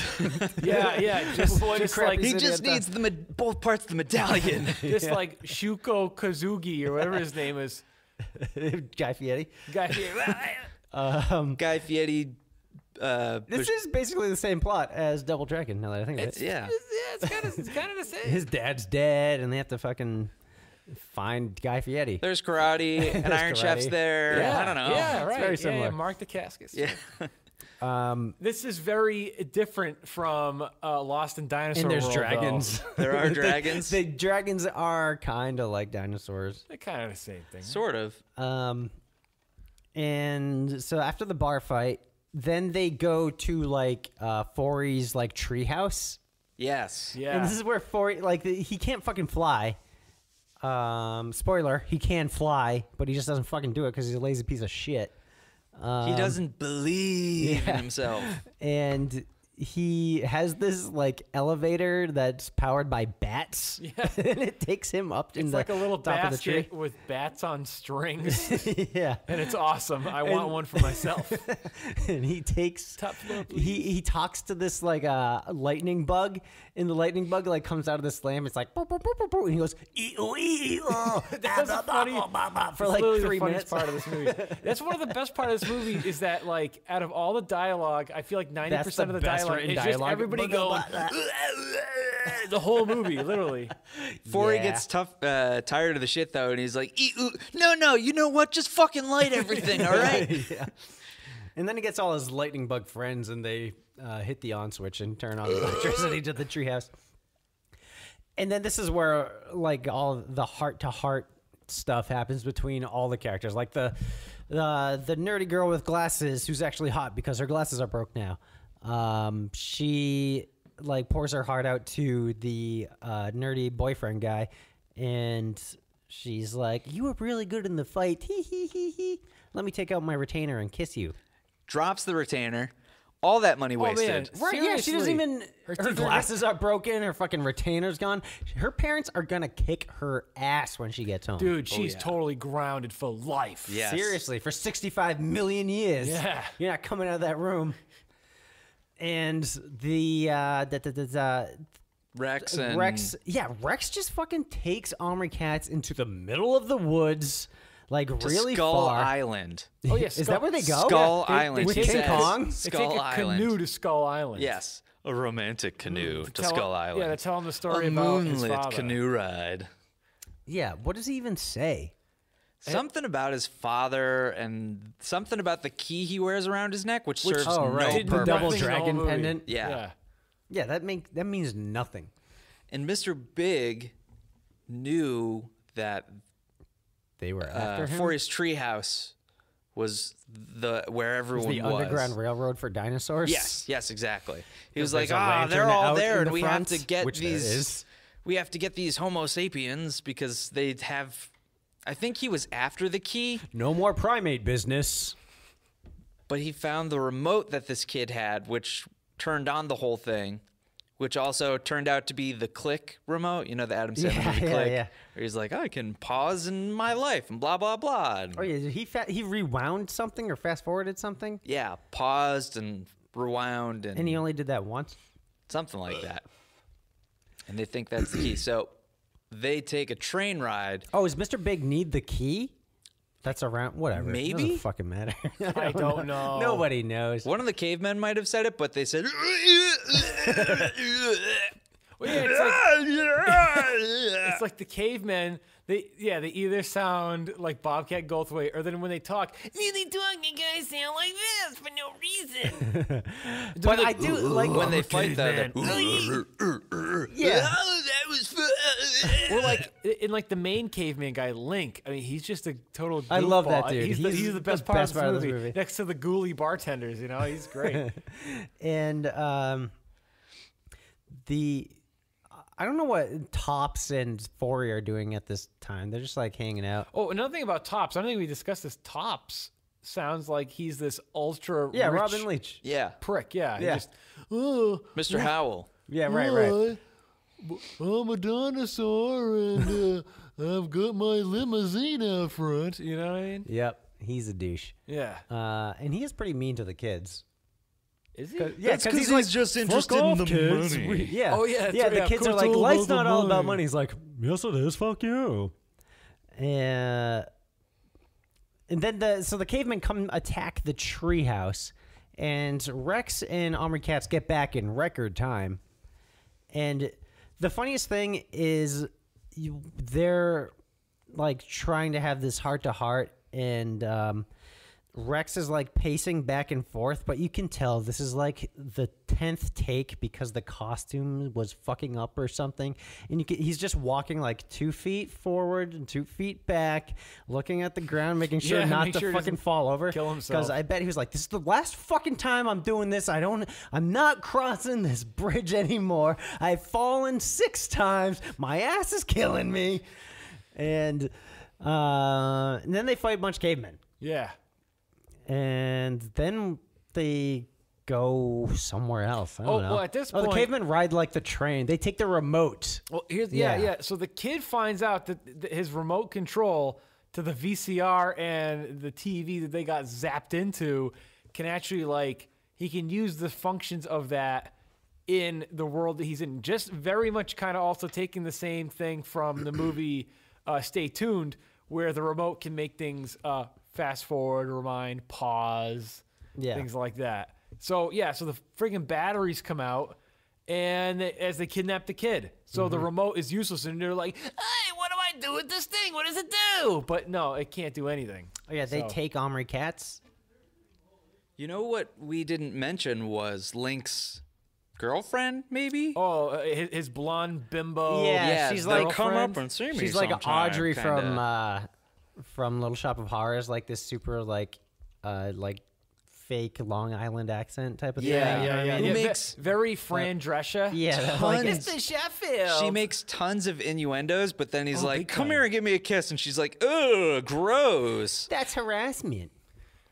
Yeah, just like crappy He city just at the- needs both parts of the medallion. just like Shuko Kazugi or whatever his name is. Guy Fieri. Guy. Guy Fieri. This is basically the same plot as Double Dragon. Now that I think of it, Yeah. It's kind of the same. his dad's dead, and they have to fucking find Guy Fieri. There's karate and Iron karate. Chef's there. Yeah, I don't know. Yeah, right. very Yeah, similar. Mark the Cascus. Yeah. This is very different from Lost in Dinosaur And there's World, dragons. though. There are dragons. The dragons are kind of like dinosaurs. They're kind of the same thing. Sort of. And so after the bar fight, then they go to like Forey's like treehouse. Yes. Yeah. And this is where Forey he can't fucking fly. Spoiler, he can fly, but he just doesn't fucking do it because he's a lazy piece of shit. He doesn't believe in himself. And he has this like elevator that's powered by bats. Yeah. And it takes him up in It's the like a little top of the tree. basket with bats on strings. Yeah. And it's awesome. I want one for myself. And he takes Top floor, please. he talks to this like lightning bug, and the lightning bug like comes out of the slam. It's like boop, boop, boop, boop, boop, and he goes That's the funny, for like literally 3 the funniest minutes. part of this movie. That's one of the best part of this movie is that like out of all the dialogue, I feel like 90% of the best dialogue written is just dialogue. everybody going the whole movie, literally. Forey Yeah. gets tired of the shit though, and he's like, "No, you know what? Just fucking light everything, all right?" Yeah. And then he gets all his lightning bug friends, and they hit the on switch and turn on the electricity to the treehouse. And then this is where like all the heart to heart stuff happens between all the characters, like the nerdy girl with glasses who's actually hot because her glasses are broke now. She like pours her heart out to the nerdy boyfriend guy, and she's like, "You were really good in the fight. Hee hee hee hee. Let me take out my retainer and kiss you." Drops the retainer. All that money wasted. Right, yeah, she doesn't even. Her teeth are- glasses are broken. Her fucking retainer's gone. Her parents are gonna kick her ass when she gets home. Dude, she's totally grounded for life. Yes. Seriously, for 65 million years. Yeah. You're not coming out of that room. And the Rex and Rex just fucking takes Omri Katz into the middle of the woods, like to really Skull far. Island. Oh yeah, Is that where they go? Skull they- Island. with he King says. Kong? They Skull take a Island. canoe to Skull Island. Yes, a romantic canoe to Tell- Skull Island. Yeah, to tell him the story a about his moonlit father. canoe ride. Yeah, what does he even say? Something about his father and something about the key he wears around his neck, which serves oh, right. no The purpose. double Nothing in the whole dragon movie. pendant? Yeah. Yeah, that means nothing. And Mr. Big knew that They were after him. Forey's treehouse was where everyone the was. Underground Railroad for dinosaurs. Yes, exactly. He was There's like, a lantern they're all out there, in and the we front," have to get which there these. is. We have to get these Homo sapiens because they have. I think he was after the key, No more primate business. but he found the remote that this kid had, which turned on the whole thing, which also turned out to be the Click remote. You know, the Adam Sandler movie Click, yeah. where he's like, I can pause in my life and blah blah blah. And Oh yeah, he rewound something or fast forwarded something, yeah, paused and rewound and he only did that once. something like that. And they think that's the key. So they take a train ride. Oh, does Mr. Big need the key? That's around whatever. It Maybe? doesn't fucking matter. I don't know. Nobody knows. One of the cavemen might have said it, but they said, Well, yeah, it's like the cavemen. They either sound like Bobcat Goldthwait, or then when they talk, really talking guys sound like this for no reason. But I do like when they fight yeah. Oh, that was fun. Or like in like the main caveman guy, Link. I mean, he's just a total. I love that goofball. dude. He's the best part of this movie. Next to the ghouly bartenders, you know, he's great. And I don't know what Tops and Forey are doing at this time. They're just like hanging out. Oh, another thing about Tops. I don't think we discussed this. Tops sounds like he's this ultra Yeah, rich Robin Leach. Yeah. prick. Yeah, he Yeah. just, oh, Mr. Howell. Yeah, right. I'm a dinosaur and I've got my limousine out front. You know what I mean? Yep, he's a douche. Yeah. And he is pretty mean to the kids. Is he? Yeah, because he's like, just "Fuck interested off, in the kids." money. Yeah. Oh, yeah, that's Yeah, right. the Yeah, of kids are course like, it's all life's about not the all about money. money. He's like, yes, it is. Fuck you. And then the cavemen come attack the treehouse, and Rex and Omri Katz get back in record time. And the funniest thing is they're like trying to have this heart to heart, and Rex is like pacing back and forth, but you can tell this is like the 10th take because the costume was fucking up or something. And he's just walking like 2 feet forward and 2 feet back, looking at the ground, making sure not to fucking fall over. Kill himself. Because I bet he was like, this is the last fucking time I'm doing this. I'm not crossing this bridge anymore. I've fallen 6 times. My ass is killing me. And then they fight a bunch of cavemen. Yeah. And then they go somewhere else. I don't know. Well, at this point, the cavemen ride like the train. They take the remote. Well, yeah. So the kid finds out that his remote control to the VCR and the TV that they got zapped into can actually, like, he can use the functions of that in the world that he's in. Just very much kind of also taking the same thing from the movie Stay Tuned, where the remote can make things fast forward, rewind, pause, things like that. So, so the friggin' batteries come out and as they kidnap the kid. So the remote is useless, and they're like, hey, what do I do with this thing? What does it do? But no, it can't do anything. Oh, yeah, they take Omri Katz. You know what we didn't mention was Link's girlfriend, maybe? Oh, his blonde bimbo. Yeah, she's like come up and see me. She's like Audrey kinda. from Little Shop of Horrors, like this super like fake Long Island accent type of thing. Yeah. Who makes very Fran Drescher. Yeah, tons. Mr. Sheffield. She makes tons of innuendos, but then he's like, big "Come time. here and give me a kiss," and she's like, "Ugh, gross." That's harassment.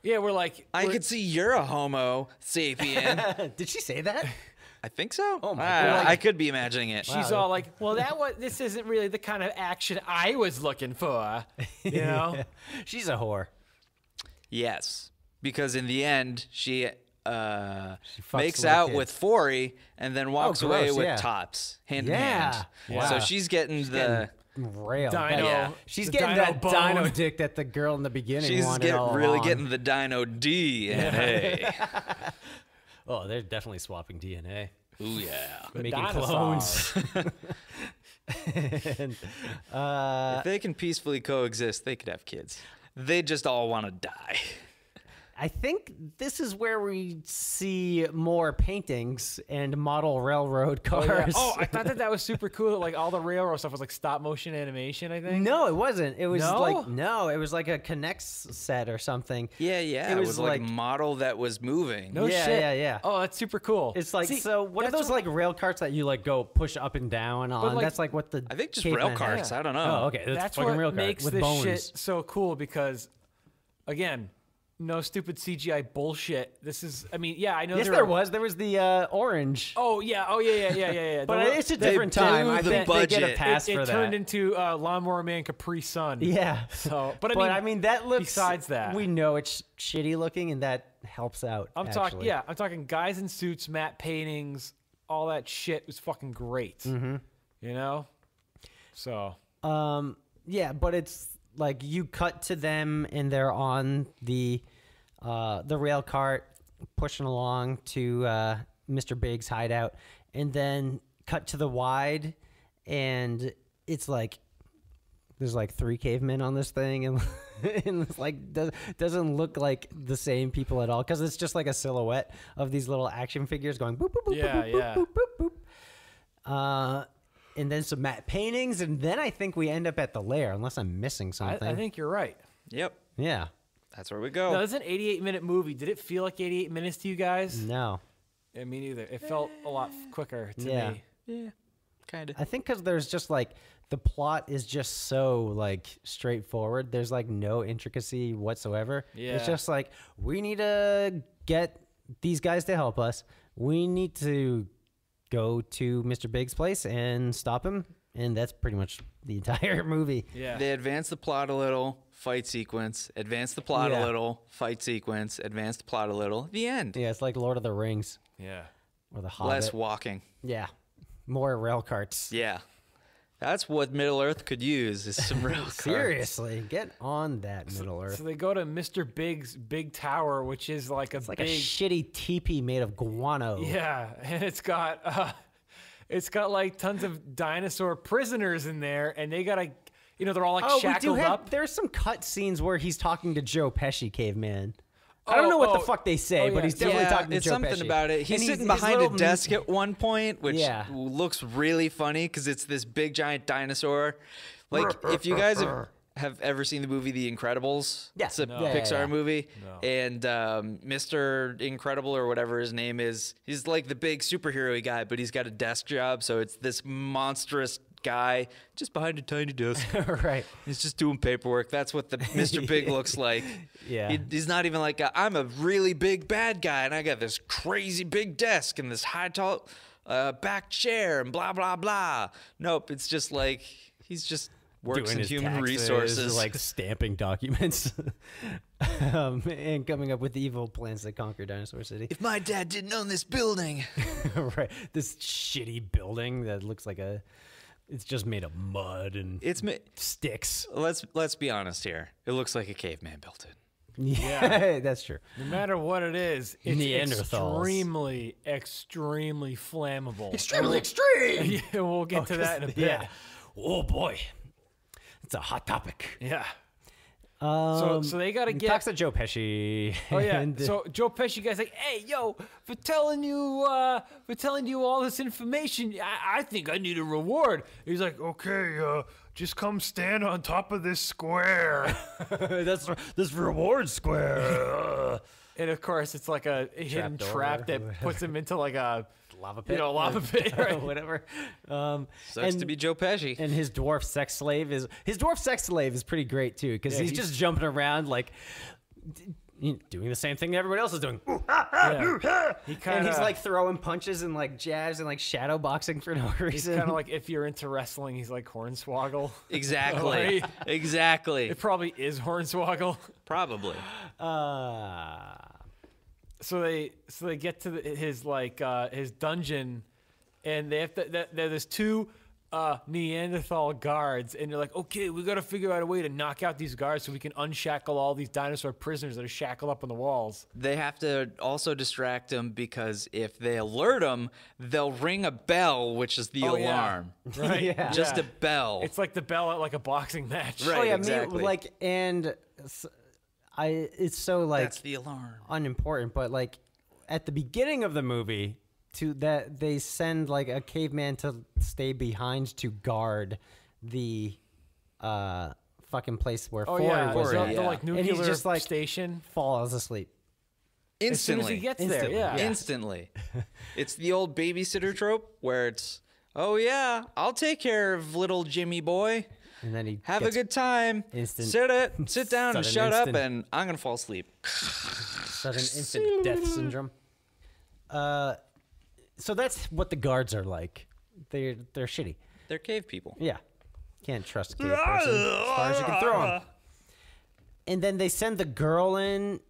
Yeah, we're like, I could see you're a Homo sapien. Did she say that? I think so. Oh my God. I could be imagining it. she's all like, well, this isn't really the kind of action I was looking for. You know? She's a whore. Yes, because in the end, she fucks makes little out kids. with Forey and then walks away gross, with yeah. Tops hand in Yeah. hand. Wow. So she's getting the. Rail. Dino. Yeah. She's the getting dino that bone. dino dick that the girl in the beginning She's wanted all really along. getting the Dino D and A. Oh, they're definitely swapping DNA. Ooh yeah. Making Dinosaur. clones. And, If they can peacefully coexist, they could have kids. They just all want to die. I think this is where we see more paintings and model railroad cars. I thought that was super cool. That, like, all the railroad stuff was like stop motion animation, I think. No, it wasn't. It was No? it was like a Connects set or something. Yeah. It was like like- model that was moving. No Yeah, shit. yeah. Oh, that's super cool. It's like, See, so what are that's those like rail carts that you like go push up and down on? like- That's like what the I think just cavemen rail carts. had. I don't know. Oh, okay. That's fucking what rail cart makes with this bones. shit so cool because, again, no stupid CGI bullshit. This is, I mean, yeah, I know Yes, there was. There was the orange. Oh yeah. But it's a They different time. blew I the bet they get a budget. pass it for that. turned into Lawnmower Man Capri Sun. Yeah. So, but I mean, that looks. besides that, we know it's shitty looking, and that helps out. I'm talking guys in suits, matte paintings, all that shit was fucking great. Mm-hmm. You know. So. Yeah, but it's like you cut to them, and they're on the rail cart pushing along to Mr. Big's hideout, and then cut to the wide, and it's like there's like 3 cavemen on this thing, and and it's like doesn't look like the same people at all because it's just like a silhouette of these little action figures going boop boop boop boop boop boop. And then some matte paintings, and then I think we end up at the lair, unless I'm missing something. I think you're right. Yep. Yeah. That's where we go. No, this is an 88-minute movie. Did it feel like 88 minutes to you guys? No. Yeah, me neither. It felt a lot quicker to Yeah. me. Yeah. Kind of. I think because there's just like the plot is just so like straightforward. There's like no intricacy whatsoever. Yeah. It's just like we need to get these guys to help us. We need to go to Mr. Big's place and stop him. And that's pretty much the entire movie. Yeah. They advance the plot a little, fight sequence. Advance the plot Yeah. a little, fight sequence. Advance the plot a little. The end. Yeah, it's like Lord of the Rings Yeah. or The Hobbit. Less walking. Yeah. More rail carts. Yeah. That's what Middle Earth could use is some rail cars. Seriously, get on that Middle Earth. So they go to Mr. Big's big tower, which is like a It's like big, a shitty teepee made of guano. yeah, and it's got like tons of dinosaur prisoners in there, and they gotta, they're all like Oh, we do shackled have. up. There's some cut scenes where he's talking to Joe Pesci, caveman. I don't know what the fuck they say, but he's definitely talking to it's Joe something Pesci. about it. He's And sitting his behind a little desk at one point, which Yeah. looks really funny because it's this big giant dinosaur. Like, if you guys have ever seen the movie The Incredibles, Yeah. it's a No. Yeah, Pixar yeah. movie, and Mr. Incredible or whatever his name is, he's like the big superhero guy, but he's got a desk job, so it's this monstrous guy just behind a tiny desk. Right. He's just doing paperwork. That's what the Mr. Big looks like. Yeah. He's not even like, I'm a really big bad guy, and I got this crazy big desk and this high, tall back chair and blah, blah, blah. Nope, it's just like he's just works Doing in his human taxes, resources. like stamping documents, and coming up with evil plans to conquer Dinosaur City. If my dad didn't own this building. Right, this shitty building that looks like it's just made of mud and sticks. Let's be honest here. It looks like a caveman built it. Yeah, that's true. No matter what it is, it's Neanderthals. extremely flammable. Extremely extreme. Yeah, we'll get to that in a bit. Yeah. Oh boy, it's a hot topic. Yeah. So they got to get. Talks to Joe Pesci. Oh yeah. and, So Joe Pesci guy's like, "Hey, yo, for telling you all this information, I think I need a reward." He's like, "Okay, just come stand on top of this square." that's this reward square. And of course, it's like a hidden door trap or that whatever. puts him into like a lava pit. lava pit, right? Whatever. Sucks to be Joe Pesci. And his dwarf sex slave is pretty great too, because he's just jumping around like doing the same thing that everybody else is doing. Yeah. And he's like throwing punches and like jabs and like shadow boxing for no He's reason. kind of like, if you're into wrestling, he's like Hornswoggle. Exactly. Right? Exactly. It probably is Hornswoggle. Probably. So they get to his dungeon, and they have to. There's two Neanderthal guards, and they're like, okay, we got to figure out a way to knock out these guards so we can unshackle all these dinosaur prisoners that are shackled up on the walls. They have to also distract him because if they alert him, they'll ring a bell, which is the alarm. Yeah. Right? Yeah. Just a bell. It's like the bell at like a boxing match. Right. Oh yeah, exactly. it's so like That's the alarm. unimportant, but like at the beginning of the movie, they send like a caveman to stay behind to guard the fucking place where Ford was at. The like And nuclear he's just like station. falls asleep. As soon as Instantly. he gets there, yeah. Instantly. It's the old babysitter trope where it's, oh yeah, I'll take care of little Jimmy boy. And then he Have a gets good time. instant- Sit down and sudden shut up, instant- and I'm gonna fall asleep. sudden infant death syndrome. So that's what the guards are like. They're shitty. They're cave people. Yeah. Can't trust a cave person as far as you can throw them. And then they send the girl in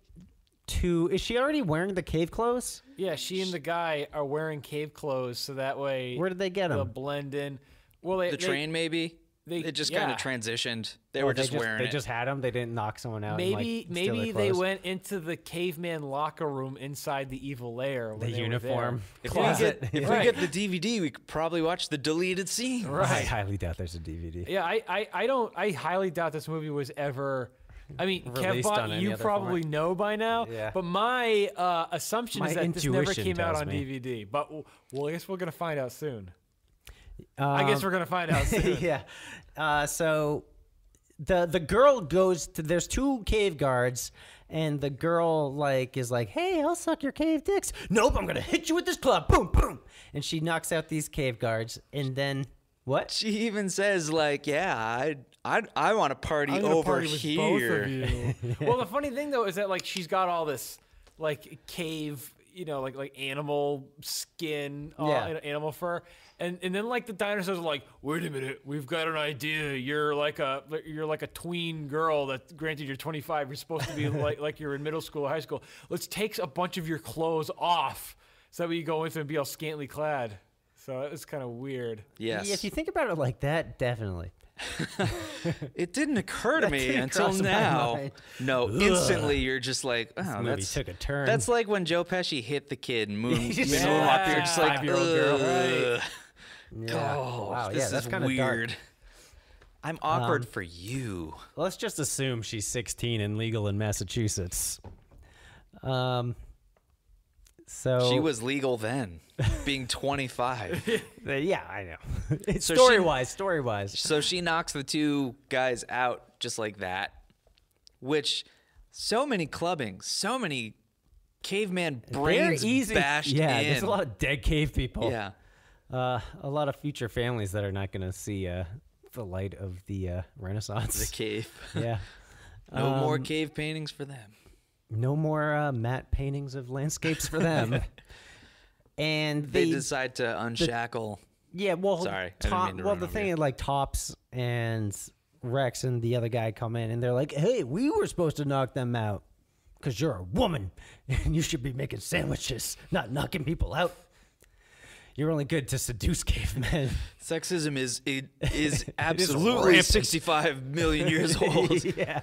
to... Is she already wearing the cave clothes? Yeah, she and the guy are wearing cave clothes, so that way Where did they get they'll them? blend in. Well, The train, maybe. they- It just yeah. kind of transitioned. They were just wearing They it. just had them. They didn't knock someone out. Maybe and, like, steal maybe their they clothes? went into the caveman locker room inside the evil lair. When The they were uniform. If closet. we get the DVD, we could probably watch the deleted scene. there. Right. I highly doubt there's a DVD. Yeah, I highly doubt this movie was ever. I mean, Released on Kevbot, any you other probably know by now. Yeah. But my assumption is My that this never intuition came out tells on me. DVD. But well, I guess we're gonna find out soon. I guess we're gonna find out soon. Yeah. So the girl goes to... There's two cave guards, and the girl is like, hey, I'll suck your cave dicks. Nope, I'm gonna hit you with this club. Boom, boom. And she knocks out these cave guards, and then what? She even says, like, yeah, I want to party I'm gonna over party with both here. of you. Well, the funny thing though is that like she's got all this like cave, like animal skin, animal fur, and then like the dinosaurs are like, wait a minute, we've got an idea. You're like a tween girl that, granted you're 25, you're supposed to be like you're in middle school or high school. Let's take a bunch of your clothes off so that we go into and be all scantily clad. So it was kind of weird. Yes. Yeah, if you think about it like that, definitely. It didn't occur to That me didn't until cross my now. mind. No, instantly you're just like, oh, movie that's took a turn. That's like when Joe Pesci hit the kid and moonwalked. Yeah. You're just like, 5-year-old girl. "Ugh." Yeah. Oh, wow. this Yeah, that's is kind of weird. dark. I'm awkward for you. Let's just assume she's 16 and legal in Massachusetts. So She was legal then, being 25. yeah, I know. So Story wise. So she knocks the two guys out just like that, which so many clubbings, so many caveman brains bashed Yeah, in. there's a lot of dead cave people. Yeah. A lot of future families that are not going to see the light of the Renaissance. The cave. Yeah. No more cave paintings for them. No more matte paintings of landscapes for them. And They decide to unshackle. Yeah, well, Sorry, I didn't mean to run the over thing you. is, like, Tops and Rex and the other guy come in, and they're like, "Hey, we were supposed to knock them out because you're a woman, and you should be making sandwiches, not knocking people out. You're only good to seduce cavemen." Sexism is absolutely rampant. 65 million years old. Yeah,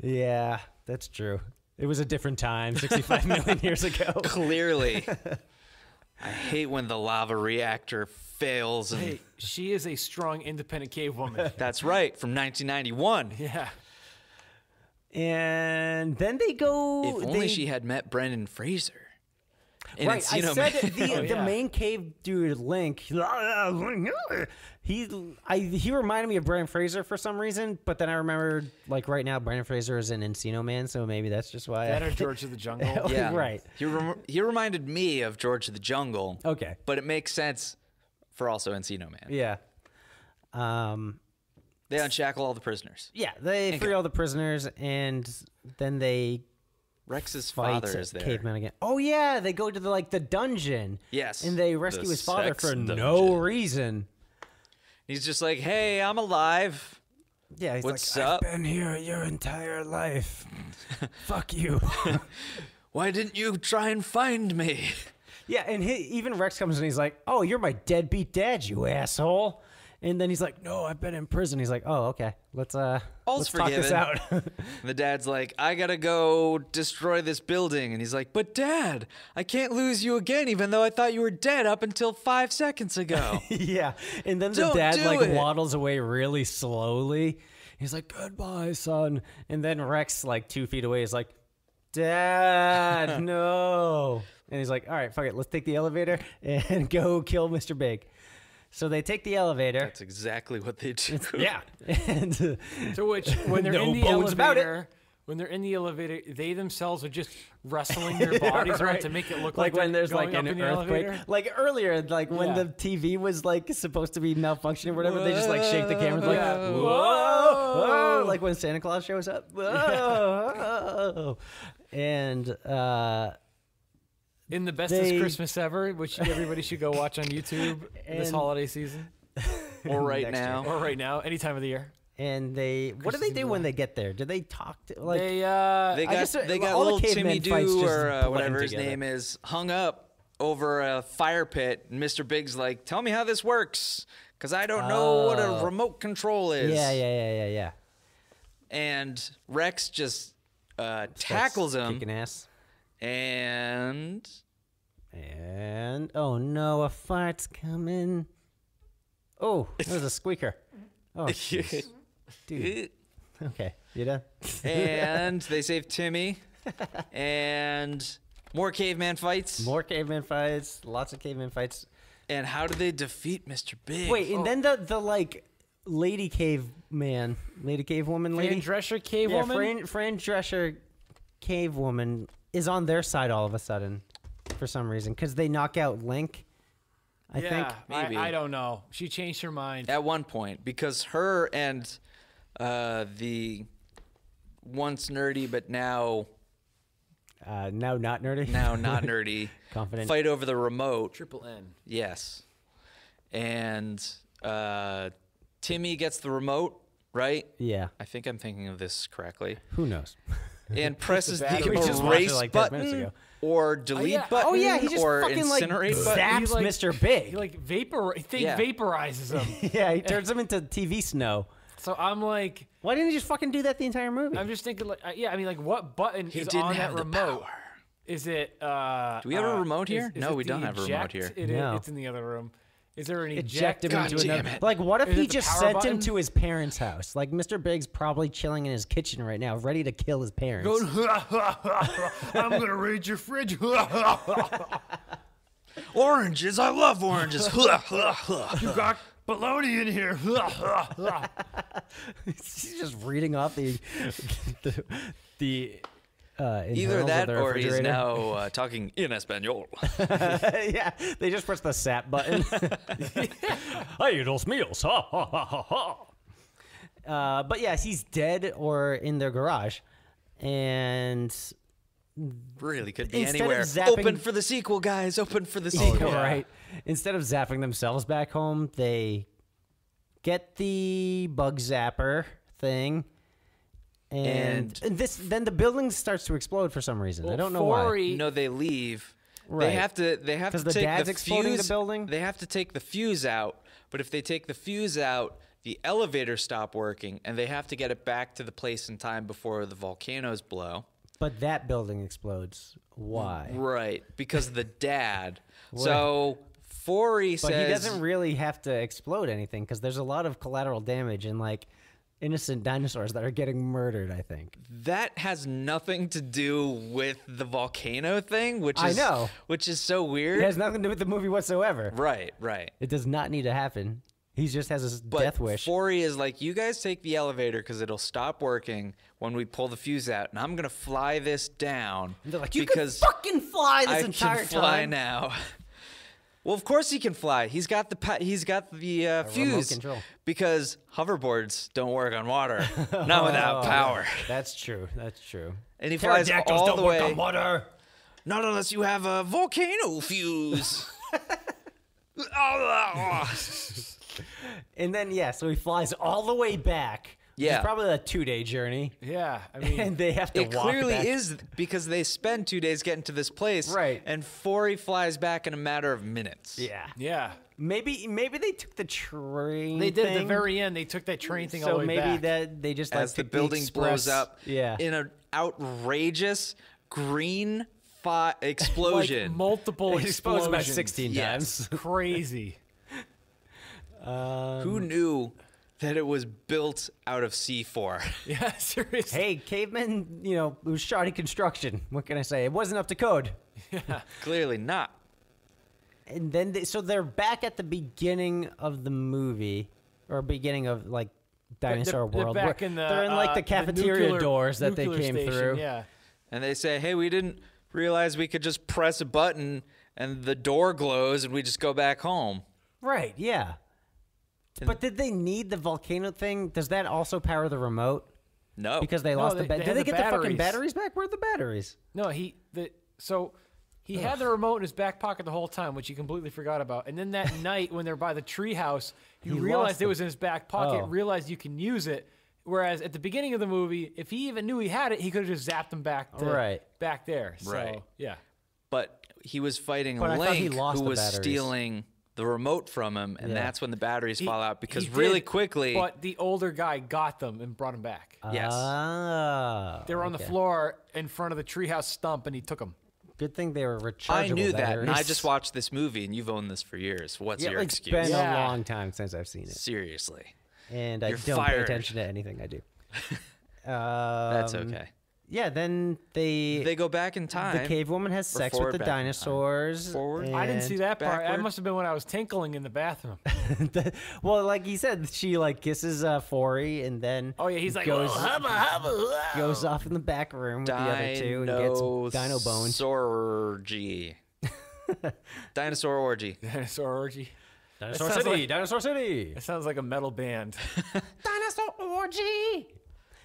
yeah, that's true. It was a different time, 65 million years ago. Clearly. I hate when the lava reactor fails. And Hey, she is a strong, independent cave woman. that's right, from 1991. Yeah. And then they go. If only she had met Brendan Fraser. in Right, I Encino said Man. the main cave dude, Link. He reminded me of Brandon Fraser for some reason, but then I remembered, like, right now Brandon Fraser is in Encino Man, so maybe that's just why. That or George of the Jungle. Yeah, right. He reminded me of George of the Jungle. Okay, but it makes sense for also Encino Man. Yeah. They unshackle all the prisoners. Yeah, they free all the prisoners, and then they Rex's fight father is there. Caveman again. Oh yeah, they go to the dungeon. Yes, and they rescue the his father sex for dungeon. no reason. He's just like, "Hey, I'm alive. Yeah, he's what's like, up? I've been here your entire life. Fuck you." Why didn't you try and find me? Yeah, and even Rex comes in. He's like, "Oh, you're my deadbeat dad, you asshole." And then he's like, "No, I've been in prison." He's like, "Oh, okay. Let's talk this out." And the dad's like, "I gotta go destroy this building." And he's like, "But Dad, I can't lose you again, even though I thought you were dead up until 5 seconds ago." Yeah, and then the Don't dad do like it. waddles away really slowly. He's like, "Goodbye, son." And then Rex, like 2 feet away, is like, "Dad, no." And he's like, "All right, fuck it. Let's take the elevator and go kill Mr. Big." So they take the elevator. That's exactly what they do. Yeah. And To which, when they're No in the bones about it. elevator, they themselves are just wrestling their bodies around to make it look like when they're there's going like up an in the earthquake, elevator. like earlier, like when Yeah. the TV was like supposed to be malfunctioning or whatever, they just like shake the cameras like, Yeah. whoa, whoa, like when Santa Claus shows up, whoa, and In the bestest They- Christmas ever, which everybody should go watch on YouTube this And- holiday season Or right Next year. now. or right now, any time of the year. and they, what do they do when they get there? Do they talk to like? They They I got just- they got all the little Timmy cavemen fights Doo just or blend whatever his together. name is hung up over a fire pit, and Mr. Big's like, "Tell me how this works, because I don't know what a remote control is." Yeah. And Rex just tackles him, kicking ass. and And oh no, a fart's coming. Oh, there's a squeaker. Oh, jeez. Dude. Okay, you done? and they save Timmy, and more caveman fights. More caveman fights. Lots of caveman fights. And how do they defeat Mr. Big? Wait, and then the like lady cave woman, Fran Drescher cave yeah, woman. Fran Drescher cave woman is on their side all of a sudden for some reason because they knock out Link. I think. maybe. I don't know. She changed her mind. At one point, because her and the once nerdy but now Now not nerdy. not nerdy Confident. fight over the remote. Triple N. Yes, and Timmy gets the remote, right? Yeah. I think I'm thinking of this correctly. Who knows? And presses the battery. We just watched it erase like 10 minutes button ago. or delete yeah. button Oh yeah, he just or fucking like incinerate button. zaps He, like- Mr. Big. He like Yeah. vaporizes him. Yeah, he turns him into TV snow. So I'm like, Why didn't he just fucking do that the entire movie? I'm just thinking like, I mean, like, what button He is didn't on have that the remote? power. Is it? Do we have a remote here? Is No, it we the don't have a remote eject? here. It No. It's in the other room. Is there an eject him God into damn another? it. Like, what if Is he it the just power sent button? him to his parents' house? Like, Mr. Big's probably chilling in his kitchen right now, ready to kill his parents. I'm gonna raid your fridge. Oranges, I love oranges. You got bologna in here. He's just reading off the Either internals that of the or he's refrigerator. now talking in Espanol. Yeah, they just press the sap button. Hey, dos míos. Ha, ha, ha, ha, ha. But yeah, he's dead or in their garage. And Really could be Instead of anywhere. zapping- Open for the sequel, guys. Open for the sequel. right, instead of zapping themselves back home, they get the bug zapper thing. And then the building starts to explode for some reason. I don't know why. No, they leave. Right. They have to 'Cause take the dad's the exploding the fuse. building? They have to take the fuse out. But if they take the fuse out, the elevators stop working, and they have to get it back to the place in time before the volcanoes blow. But that building explodes. Why? Right, because of the dad. So Forey But says he doesn't really have to explode anything because there's a lot of collateral damage and like innocent dinosaurs that are getting murdered, I think. that has nothing to do with the volcano thing, which I is know. which is so weird. It has nothing to do with the movie whatsoever. Right, right. It does not need to happen. He just has his But death wish. Forey is like, you guys take the elevator because it'll stop working when we pull the fuse out, and I'm gonna fly this down. They're like, you because can fucking fly this I entire can fly time. now. Well, of course he can fly. He's got the fuse control. because hoverboards don't work on water, not without power. That's true. That's true. And he flies all the way. water. Not unless you have a volcano fuse. And then so he flies all the way back. Which Yeah. is probably a 2-day journey. Yeah, I mean, And they have to It walk clearly back. is because they spend 2 days getting to this place, Right. And Forey flies back in a matter of minutes. Yeah. yeah. Maybe they took the train. They did at the thing. very end. They took that train thing all So the way maybe back. that they just like As the took building blows express- up Yeah. in an outrageous green like explosion. multiple It explodes about explosions. 16 Yes. times. Crazy. Who knew that it was built out of C4? Yeah, seriously. Hey, cavemen, it was shoddy construction. What can I say? It wasn't up to code. Clearly not. And then they're back at the beginning of the movie, or beginning of like Dinosaur They're World. back where in the, they're in like the cafeteria nuclear- doors that they nuclear came station, through. Yeah. And they say, hey, we didn't realize we could just press a button and the door glows and we just go back home. Right, yeah. But did they need the volcano thing? Does that also power the remote? No. Because they No, lost they- the they batteries. had Did they the get the fucking batteries. batteries back? Where are the batteries? No, he had the remote in his back pocket the whole time, which he completely forgot about. And then that night when they're by the treehouse, he lost realized it them. was in his back pocket, Oh. realized you can use it. Whereas at the beginning of the movie, if he even knew he had it, he could have just zapped him back to back there. So, Right. yeah. But he was fighting But I thought he Link, lost who the was batteries. stealing the remote from him, and Yeah. that's when the batteries fall out because He really did, quickly. But the older guy got them and brought them back. Yes. Ah, They were on the okay. floor in front of the treehouse stump, and he took them. Good thing they were rechargeable I knew that, and I batteries. just watched this movie, and you've owned this for years. What's your It's excuse? been Yeah. a long time since I've seen it, Seriously. and I You're don't pay fired. attention to anything I do. That's okay. Yeah, then They go back in time. the cave woman has Or sex with forward, the back in time. dinosaurs. Forward? I didn't see that part. That backward. must have been when I was tinkling in the bathroom. Well, like he said, she like kisses Forey, and then Oh, yeah, he's like, goes, "Oh, hubba, hubba." goes off in the back room with the other two and gets dino bones. Orgy. Dinosaur orgy. Dinosaur orgy. Dinosaur sounds City, like- Dinosaur City, It sounds like a metal band. Dinosaur Orgy.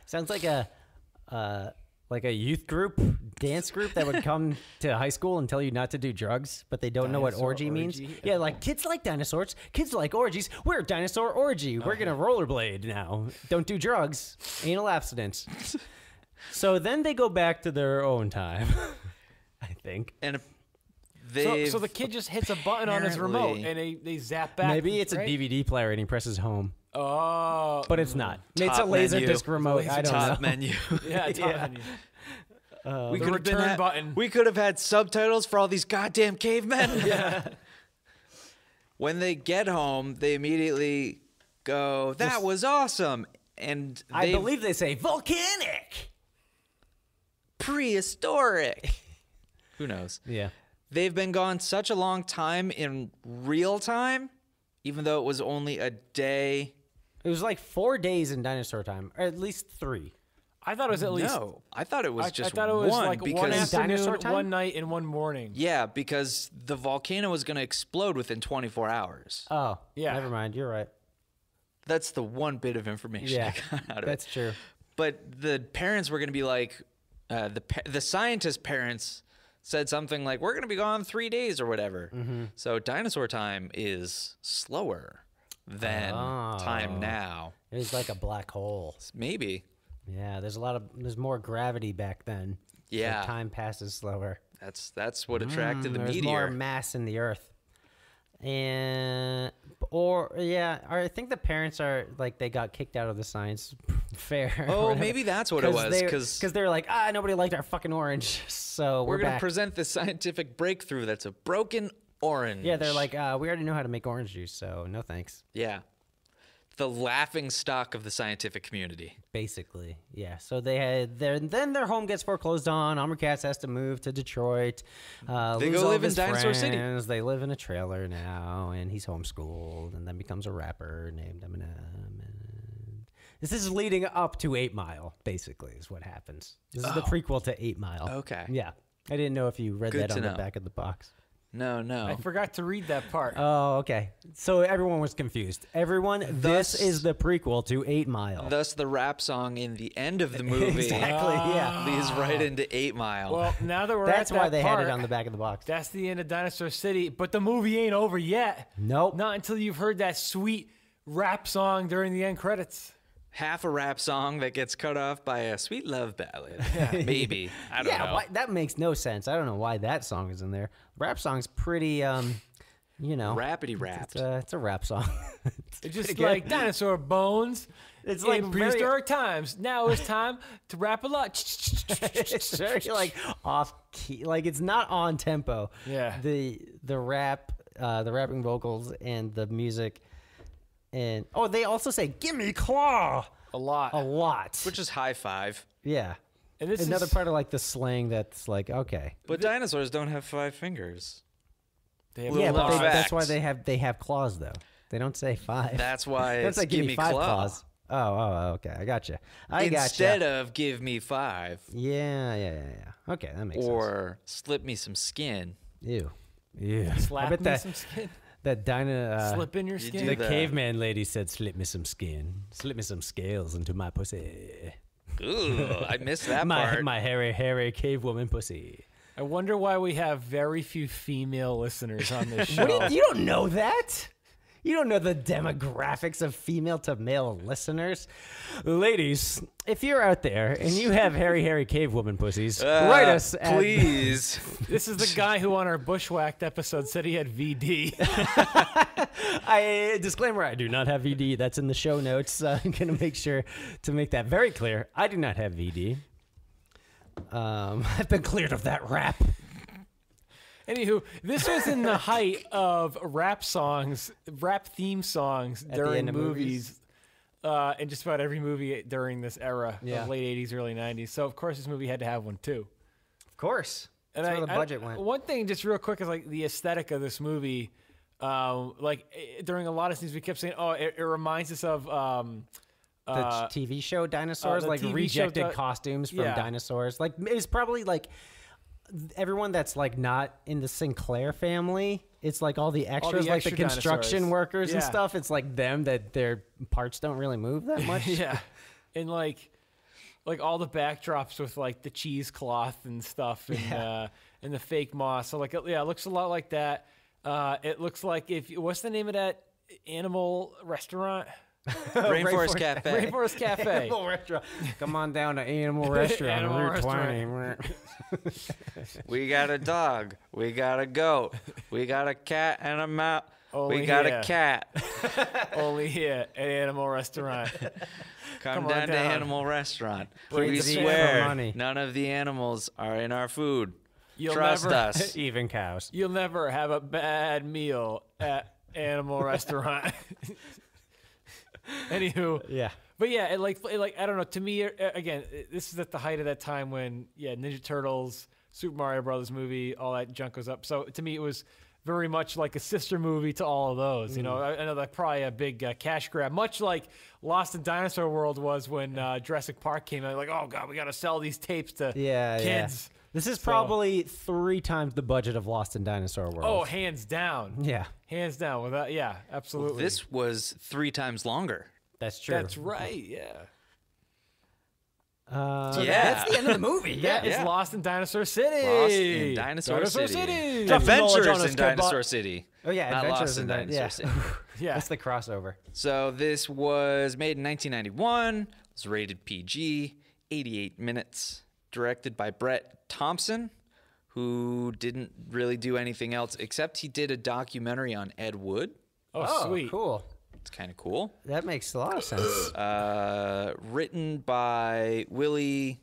Sounds like a youth group, dance group that would come to high school and tell you not to do drugs, but they don't know what Dinosaur orgy means. orgy? Yeah, like kids like dinosaurs, kids like orgies. We're Dinosaur Orgy. We're gonna rollerblade now. Don't do drugs. Anal abstinence. So then they go back to their own time, I think. And So the kid just hits a button on his remote, apparently- and they zap back. Maybe it's a right? DVD player and he presses home, Oh. but it's not. It's a Top laser menu. disc remote. I don't know. top menu. Yeah, top Yeah. menu. We The could have been return button. We could have had subtitles for all these goddamn cavemen. when they get home, they immediately go, "That was awesome," and I believe they say volcanic, prehistoric. Who knows? Yeah. They've been gone such a long time in real time, even though it was only a day. It was like 4 days in dinosaur time, or at least 3. I thought it was at least. No, I thought it was just I thought it was one like because one afternoon, Dinosaur time? one night, and one morning. yeah, because the volcano was going to explode within 24 hours. Oh, Yeah. Never mind. You're right. That's the one bit of information Yeah, I got out of that's it. true. But the parents were going to be like, the scientist parents said something like, "We're going to be gone 3 days or whatever." So dinosaur time is slower than time now. It was like a black hole. Maybe. Yeah, there's more gravity back then. so Yeah. time passes slower. That's what attracted the There's meteor. more mass in the earth. And I think the parents are like they got kicked out of the science fair. or Oh, whatever. maybe that's what it was, 'cause they're like, nobody liked our fucking orange, so We're going to back. present this scientific breakthrough that's a broken orange. Yeah, they're like, we already know how to make orange juice, so no thanks. Yeah. The laughing stock of the scientific community. Basically, yeah. So then their home gets foreclosed on. Katz has to move to Detroit. They lose go all live of in his Dinosaur City. friends. They live in a trailer now, and he's homeschooled, and then becomes a rapper named Eminem. And this is leading up to 8 Mile, basically, is what happens. This is the prequel to 8 Mile. Okay. Yeah. I didn't know if you read Good that to on the know. back of the box. No. I forgot to read that part. Oh, okay. So everyone was confused. Everyone, Thus- this is the prequel to 8 Mile. Thus, the rap song in the end of the movie Exactly, yeah. leads right into 8 Mile. Well, now that we're That's at that why they part, had it on the back of the box. That's the end of Dinosaur City, but the movie ain't over yet. Nope. Not until you've heard that sweet rap song during the end credits. Half a rap song that gets cut off by a sweet love ballad. Maybe. I don't know. That makes no sense. I don't know why that song is in there. Rap song's pretty, Rapidy rapped. It's a rap song. It's just pretty like good. dinosaur bones. It's in like very- prehistoric times. Now it's time to rap a lot. It's very like off key. Like it's not on tempo. Yeah. The rap, the rapping vocals and the music, and they also say "Give me claw" A lot. a lot. Which is high five. Yeah. And this Another is part of like the slang that's like okay. But dinosaurs don't have 5 fingers. They have Yeah, a but lot. that's why fact. they have claws though. They don't say 5. That's why That's it's like give me 5 claw. claws. Oh, okay. I gotcha. I gotcha. Instead of give me 5. Yeah. Okay, that makes sense. Or slip me some skin. Ew. I Slap bet me that some skin. that Slip in your do skin. the that. caveman lady said, "Slip me some skin, slip me some scales into my pussy." Ooh, I missed that my part. my hairy cave woman pussy. I wonder why we have very few female listeners on this show. What do you don't know that? You don't know the demographics of female to male listeners. Ladies, if you're out there and you have hairy cave woman pussies, write us at please. This is the guy who on our Bushwhacked episode said he had VD. Disclaimer, I do not have VD. That's in the show notes. I'm going to make sure to make that very clear. I do not have VD. I've been cleared of that rap. Anywho, this was in the height of rap theme songs the during end of movies. In just about every movie during this era, Yeah. of late 80s, early 90s. So, of course, this movie had to have one, too. Of course. That's where the budget went. One thing, just real quick, is like the aesthetic of this movie. During a lot of scenes, we kept saying, it reminds us of... The TV show Dinosaurs, the like TV show rejected costumes from yeah. Dinosaurs. Like it's probably like everyone that's like not in the Sinclair family. It's like all the extras, like the extra construction dinosaurs. workers and Yeah. stuff. It's like them that their parts don't really move that much. yeah. And like all the backdrops with like the cheesecloth and stuff and the fake moss. So it looks a lot like that. It looks like what's the name of that animal restaurant? Rainforest Cafe. Rainforest Cafe. Animal restaurant. Come on down to Animal Restaurant. Animal Route Restaurant. 20. We got a dog. We got a goat. We got a cat and a mouse. Only We got here. a cat. Only here at Animal Restaurant. Come on down to down. Animal Restaurant. Bring We the beef for swear money. none of the animals are in our food. You'll Trust never- us. Even cows. You'll never have a bad meal at animal restaurant. Anywho, Yeah. but yeah, I don't know. To me, again, this is at the height of that time when Ninja Turtles, Super Mario Brothers movie, all that junk was up. So to me, it was very much like a sister movie to all of those. You know, I know that's probably a big cash grab, much like Lost in Dinosaur World was when Jurassic Park came out. Like, oh god, we got to sell these tapes to kids. This is probably 3 times the budget of Lost in Dinosaur World. Oh, hands down. Yeah. Hands down. Without, absolutely. Well, this was 3 times longer. That's true. That's right. Yeah. So Yeah. that's the end of the movie. That is Lost in Dinosaur City. Lost in Dinosaur City. City. Adventures in Dinosaur City. Oh yeah, Not Adventures Lost in Dinosaur yeah. City. Yeah. That's the crossover. So this was made in 1991. It was rated PG, 88 minutes. Directed by Brett Thompson, who didn't really do anything else except he did a documentary on Ed Wood. Oh, sweet. Cool. It's kind of cool. That makes a lot of sense. Written by Willie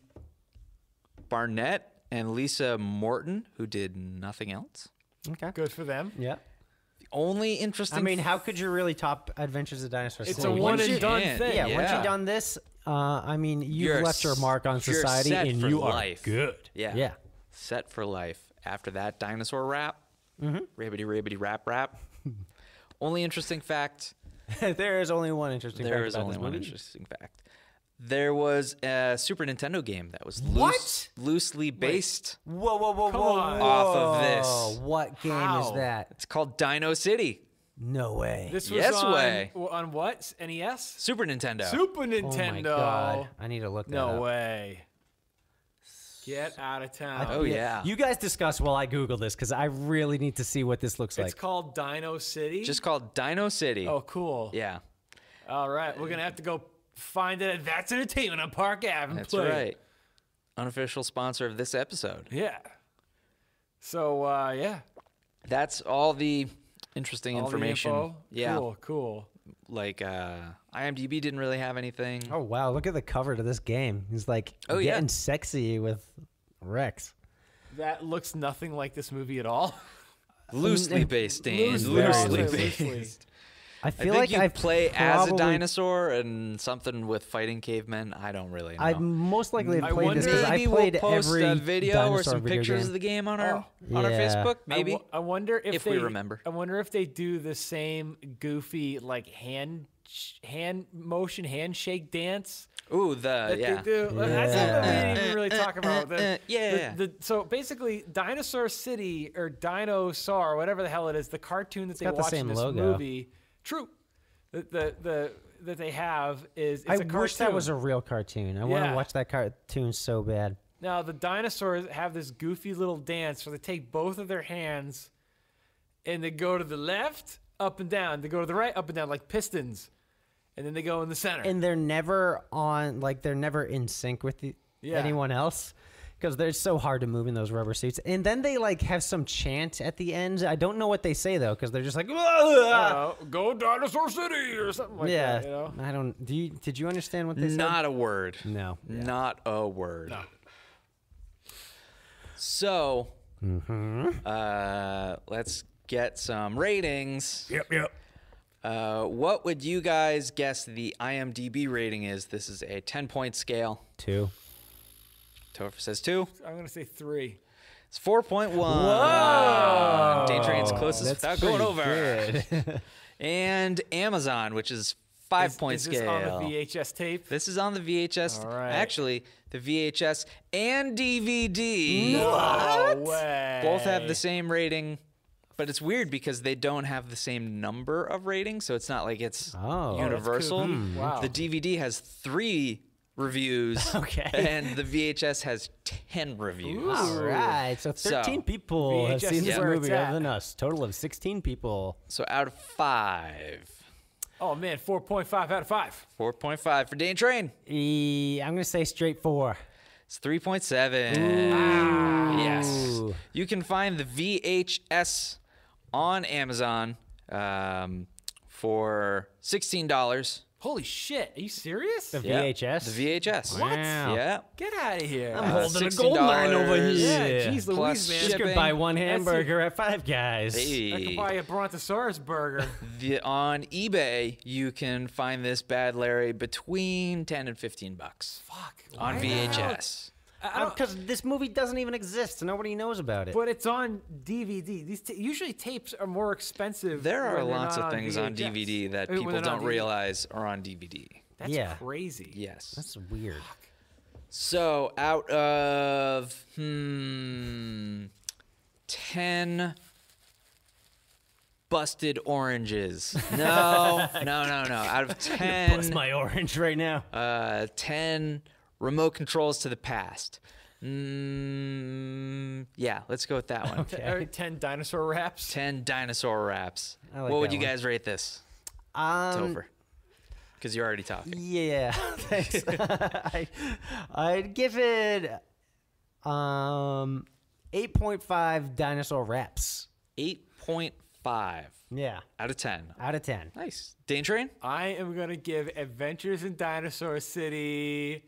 Barnett and Lisa Morton, who did nothing else. Okay. Good for them. Yeah. The only interesting... I mean, how could you really top Adventures of Dinosaur It's City? a one and done can't. thing. Yeah, once you've done this, I mean, you've left your mark on you're society, set and for you life. are good. Yeah. Yeah. Set for life. After that dinosaur rap, ribbity rap. Only interesting fact... There is only one interesting fact There is about only this one movie. interesting fact. There was a Super Nintendo game that was loosely based Whoa, Come on. off of this. What game How? is that? It's called Dino City. No way. This was Yes on, way. on what? NES? Super Nintendo. Super Oh Nintendo. my god. I need to look that No up. way. Get out of town. Oh, yeah. You guys discuss while I Google this because I really need to see what this looks It's like. called Dino City? Just called Dino City. Oh, cool. Yeah, All right. We're going to have to go find it at That's Entertainment on Park Ave and that's play it. right. Unofficial sponsor of this episode. Yeah. So, yeah. That's all the interesting All the information. info? Yeah. Cool. Like IMDb didn't really have anything. Oh wow, look at the cover to this game. He's like Oh, yeah. getting sexy with Rex. That looks nothing like this movie at all. Loosely based, Dan. Loosely Loosely based. based. I I feel think like you play as a probably- dinosaur and something with fighting cavemen. I don't really know. I most likely have I played this because I Maybe played we'll post every a video or dinosaur some video pictures game. of the game on our Yeah. Facebook. Maybe. I wonder if we remember. I wonder if they do the same goofy like hand motion handshake dance. Ooh, that the yeah. they do. That's something we didn't even really talk about. Yeah. So basically, Dinosaur City or Dinosaur, or whatever the hell it is, the cartoon that they got the watch in same this logo. movie. True. That they have is it's I a cartoon. wish that was a real cartoon. I want Yeah. to watch that cartoon so bad. Now the dinosaurs have this goofy little dance where they take both of their hands and they go to the left, up and down. They go to the right, up and down, like pistons, and then they go in the center. And they're never on, like they're never in sync with anyone else because they're so hard to move in those rubber suits. And then they like have some chant at the end. I don't know what they say though because they're just like, go Dinosaur City or something like yeah. that. You know? I don't. Did you understand what they said? Not a word. No. Not a word. No. So, let's get some ratings. Yep. What would you guys guess the IMDb rating is? This is a 10-point scale. 2. Topher says 2. I'm gonna say 3. It's 4.1. Whoa! Day Train's closest That's without going pretty over. good. And Amazon, which is 5-point Is this scale. on the VHS tape? This is on the VHS. All right. Actually, the VHS and DVD. No way. Both have the same rating, but it's weird because they don't have the same number of ratings, so it's not like it's universal. Wow. The DVD has 3 reviews, Okay. and the VHS has 10 reviews. All right. So 13 people have VHS seen is this where it's movie at. other than us. Total of 16 people. So out of 5, Oh man, 4.5 out of 5. 4.5 for Dane Train. I'm going to say straight 4. It's 3.7. Yes. You can find the VHS on Amazon for $16. Holy shit! Are you serious? The Yeah, VHS? The VHS. What? Yeah. Get out of here! I'm holding a gold mine over $60. here. Yeah, geez Louise, Plus man. Just shipping. could buy one That's hamburger at Five Guys. I could buy a Brontosaurus burger. On eBay, you can find this Bad Larry between $10 and $15 Fuck. on why VHS. Because this movie doesn't even exist. Nobody knows about it. But it's on DVD. These usually tapes are more expensive. There are when they're lots not of things on VHS. DVD that When people they're not don't DVD. realize are on DVD. That's Yeah. crazy. Yes. That's weird. So out of 10 busted oranges. No. Out of 10, Bust my orange right now. 10 remote controls to the past. Yeah, let's go with that one. Or 10 dinosaur wraps. 10 dinosaur wraps. I like What would that you one. guys rate this? Topher. Because you're already talking. Yeah, thanks. I'd give it 8.5 dinosaur wraps. 8.5 Yeah, out of 10. out of 10. Nice. Dane Train? I am going to give Adventures in Dinosaur City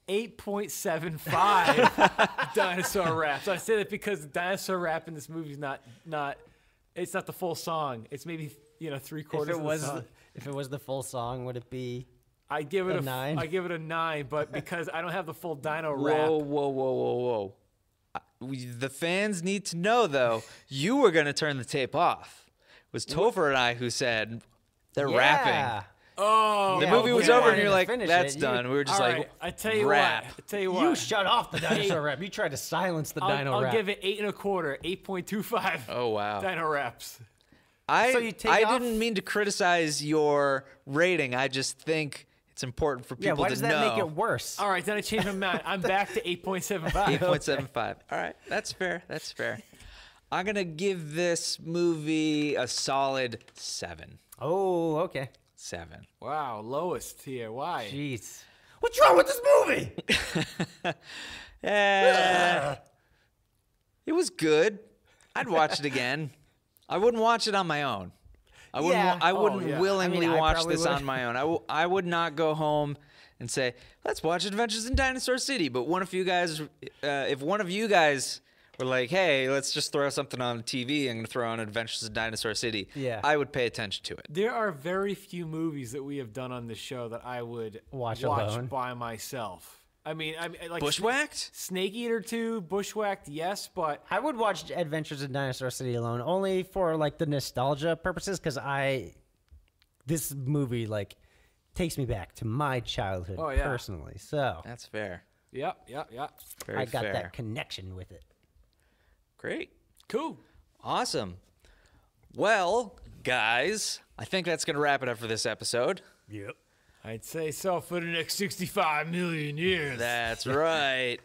8.75 dinosaur wraps. I say that because the dinosaur rap in this movie is not it's not the full song. It's maybe, three-quarters If it of the was song. if it was the full song, would it be? I give it a 9? I give it a 9, but because I don't have the full dino Whoa, rap. whoa. The fans need to know, though, you were going to turn the tape off. It was Topher and I who said they're rapping. Oh, The Yeah, movie we was over, wanted and you're to like, finish that's it. done. We were just all like, right, I tell you rap. what. You shut off the dinosaur rap. You tried to silence the dino I'll rap. give it 8.25, 8.25. Oh, wow. Dino raps. So you take I off- didn't mean to criticize your rating. I just think it's important for people Yeah, why to does know. that make it worse? All right, then I changed my mind. I'm back to 8.75. 8.75. All right, that's fair. That's fair. I'm going to give this movie a solid 7. Oh, okay. 7. Wow, lowest here. Why? Jeez. What's wrong with this movie? It was good. I'd watch it again. I wouldn't watch it on my own. I wouldn't. Yeah. I wouldn't yeah. willingly I mean, I watch probably this would. on my own. I would not go home and say, "Let's watch Adventures in Dinosaur City." But one of you guys, if one of you guys were like, "Hey, let's just throw something on the TV," I'm going to throw on Adventures in Dinosaur City. Yeah. I would pay attention to it. There are very few movies that we have done on this show that I would Watch alone. by myself. I mean, like Bushwhacked? Snake Eater 2, Bushwhacked, yes, but I would watch Adventures in Dinosaur City alone, only for like the nostalgia purposes, because this movie like takes me back to my childhood personally. So That's fair. yep. Very I got fair. that connection with it. Great. Cool. Awesome. Well, guys, I think that's going to wrap it up for this episode. Yep. I'd say so for the next 65 million years. That's right.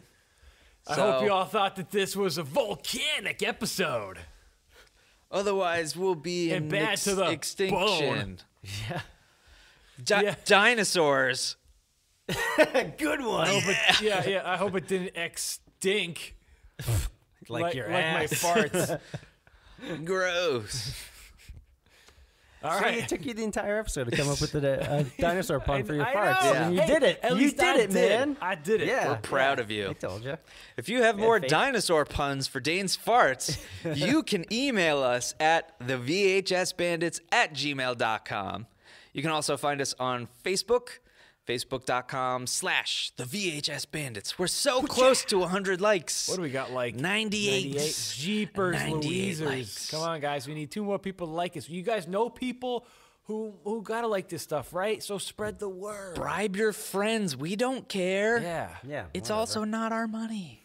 I hope you all thought that this was a volcanic episode. Otherwise, we'll be And in bad to the extinction. Yeah. Yeah. Dinosaurs. Good one. Yeah. I hope it didn't extinct Like your my ass. farts. Gross. All See, right. it took you the entire episode to come up with the dinosaur pun for your I farts, know. and you Hey, did it. at You least I did it, did. man. I did it. Yeah. We're proud of you. I told you. If you have more faith. dinosaur puns for Dane's farts, you can email us at thevhsbandits@gmail.com. You can also find us on Facebook, facebook.com/thevhsbandits. We're so close to 100 likes. What do we got, like 98. Jeepers 98 Louisers. likes. Come on, guys. We need 2 more people to like us. You guys know people who got to like this stuff, right? So spread the word. Bribe your friends. We don't care. Yeah. Yeah. It's whatever. also not our money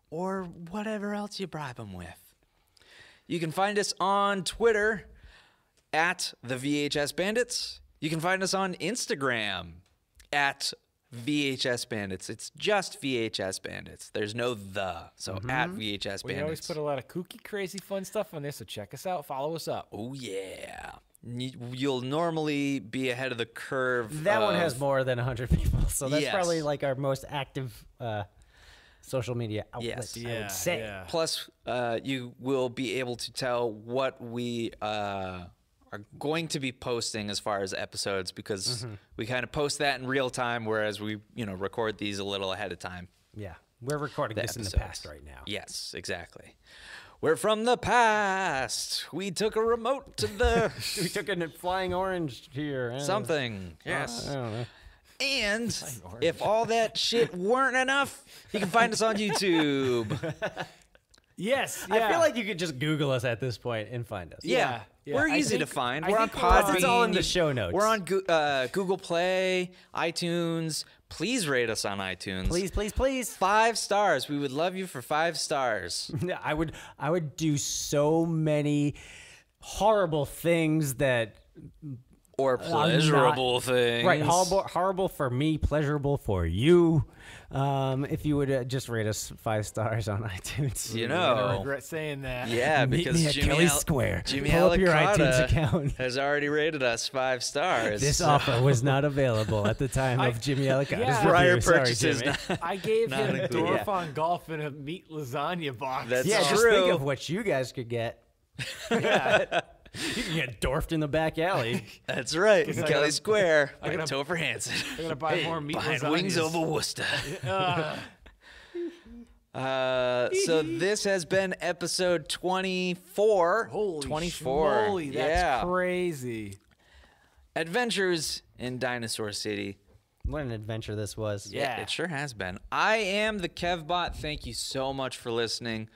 or whatever else you bribe them with. You can find us on Twitter at the VHS Bandits. You can find us on Instagram at VHS Bandits. It's just VHS Bandits. There's no the. So at VHS We always Bandits. put a lot of kooky, crazy, fun stuff on there, so check us out. Follow us up. Oh, yeah. You'll normally be ahead of the curve. That one has of- more than 100 people, so that's Yes. probably like our most active social media outlet. Yes. I would say. Plus, you will be able to tell what we are are going to be posting as far as episodes, because we kind of post that in real time, whereas we, record these a little ahead of time. Yeah. We're recording this in the episodes. past right now. Yes, exactly. We're from the past. We took a remote to the We took a flying orange here. something. Yes. I don't know. And if all that shit weren't enough, you can find us on YouTube. Yes. Yeah. I feel like you could just Google us at this point and find us. Yeah. Yeah. We're I easy to think- find. I We're on think we're on- Podbean. It's all in the show notes. We're on Google Play, iTunes. Please rate us on iTunes. Please, please, please. 5 stars. We would love you for 5 stars. I would do so many horrible things that Or pleasurable things. right, horrible for me, pleasurable for you. If you would just rate us 5 stars on iTunes. You I'm gonna know. regret saying that. Yeah, Meet because me at Kelly Square. Jimmy Pull up your iTunes Alicata account. has already rated us 5 stars. This offer was not available at the time of Jimmy Alicata's yeah. review. prior Sorry, purchases. Jimmy. I gave Not him included. Dorf on golf in a meat lasagna box. That's Yeah, just true. think of what you guys could get. You can get dwarfed in the back alley. That's right. I Kelly gotta- Square. I by gotta- Topher Hansen. I'm gonna buy more meat Behind lasagnas. Wings Over Worcester. So this has been episode 24. Holy 24. schmoly, that's yeah. crazy. Adventures in Dinosaur City. What an adventure this was. Yeah. It sure has been. I am the KevBot. Thank you so much for listening.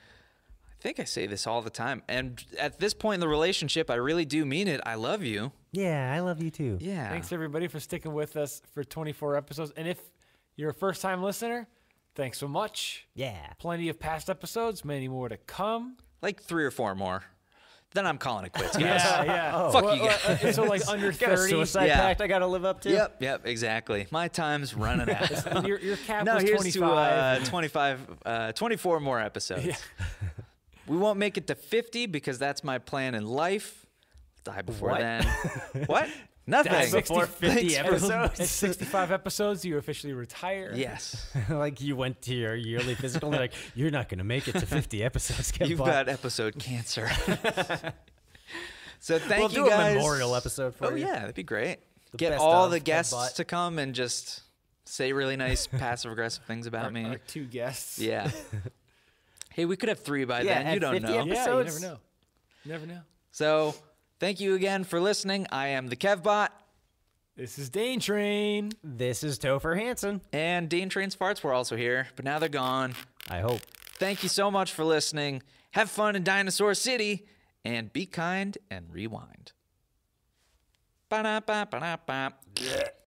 I think I say this all the time. And at this point in the relationship, I really do mean it. I love you. Yeah, I love you too. Yeah. Thanks everybody for sticking with us for 24 episodes. And if you're a first-time listener, thanks so much. Yeah. Plenty of past episodes, many more to come. Like 3 or 4 more. Then I'm calling it quits, guys. Yeah. Fuck you guys. So like under Got a 30. suicide Yeah. pact I gotta live up to. Yep, exactly. My time's running out. And your cap No, was here's 25. to 24 more episodes. We won't make it to 50 because that's my plan in life. Die before What? then. What? Nothing. Die before 50 At episodes. 65 episodes, you officially retire. Yes. Like you went to your yearly physical and they're like, you're not gonna make it to 50 episodes. You've got episode cancer. So we'll thank do you guys. a memorial episode for Oh you. yeah, that'd be great. The Get best all of the Kev guests Bot. to come and just say really nice passive aggressive things about me. Our 2 guests. Yeah. Hey, we could have 3 by Yeah, then. You at don't 50 know. Yeah, you Episodes? never know. Never know. So thank you again for listening. I am the KevBot. This is Dane Train. This is Topher Hansen. And Dean Train's farts were also here, but now they're gone. I hope. Thank you so much for listening. Have fun in Dinosaur City, and be kind and rewind. Ba-da-ba-ba-da-ba.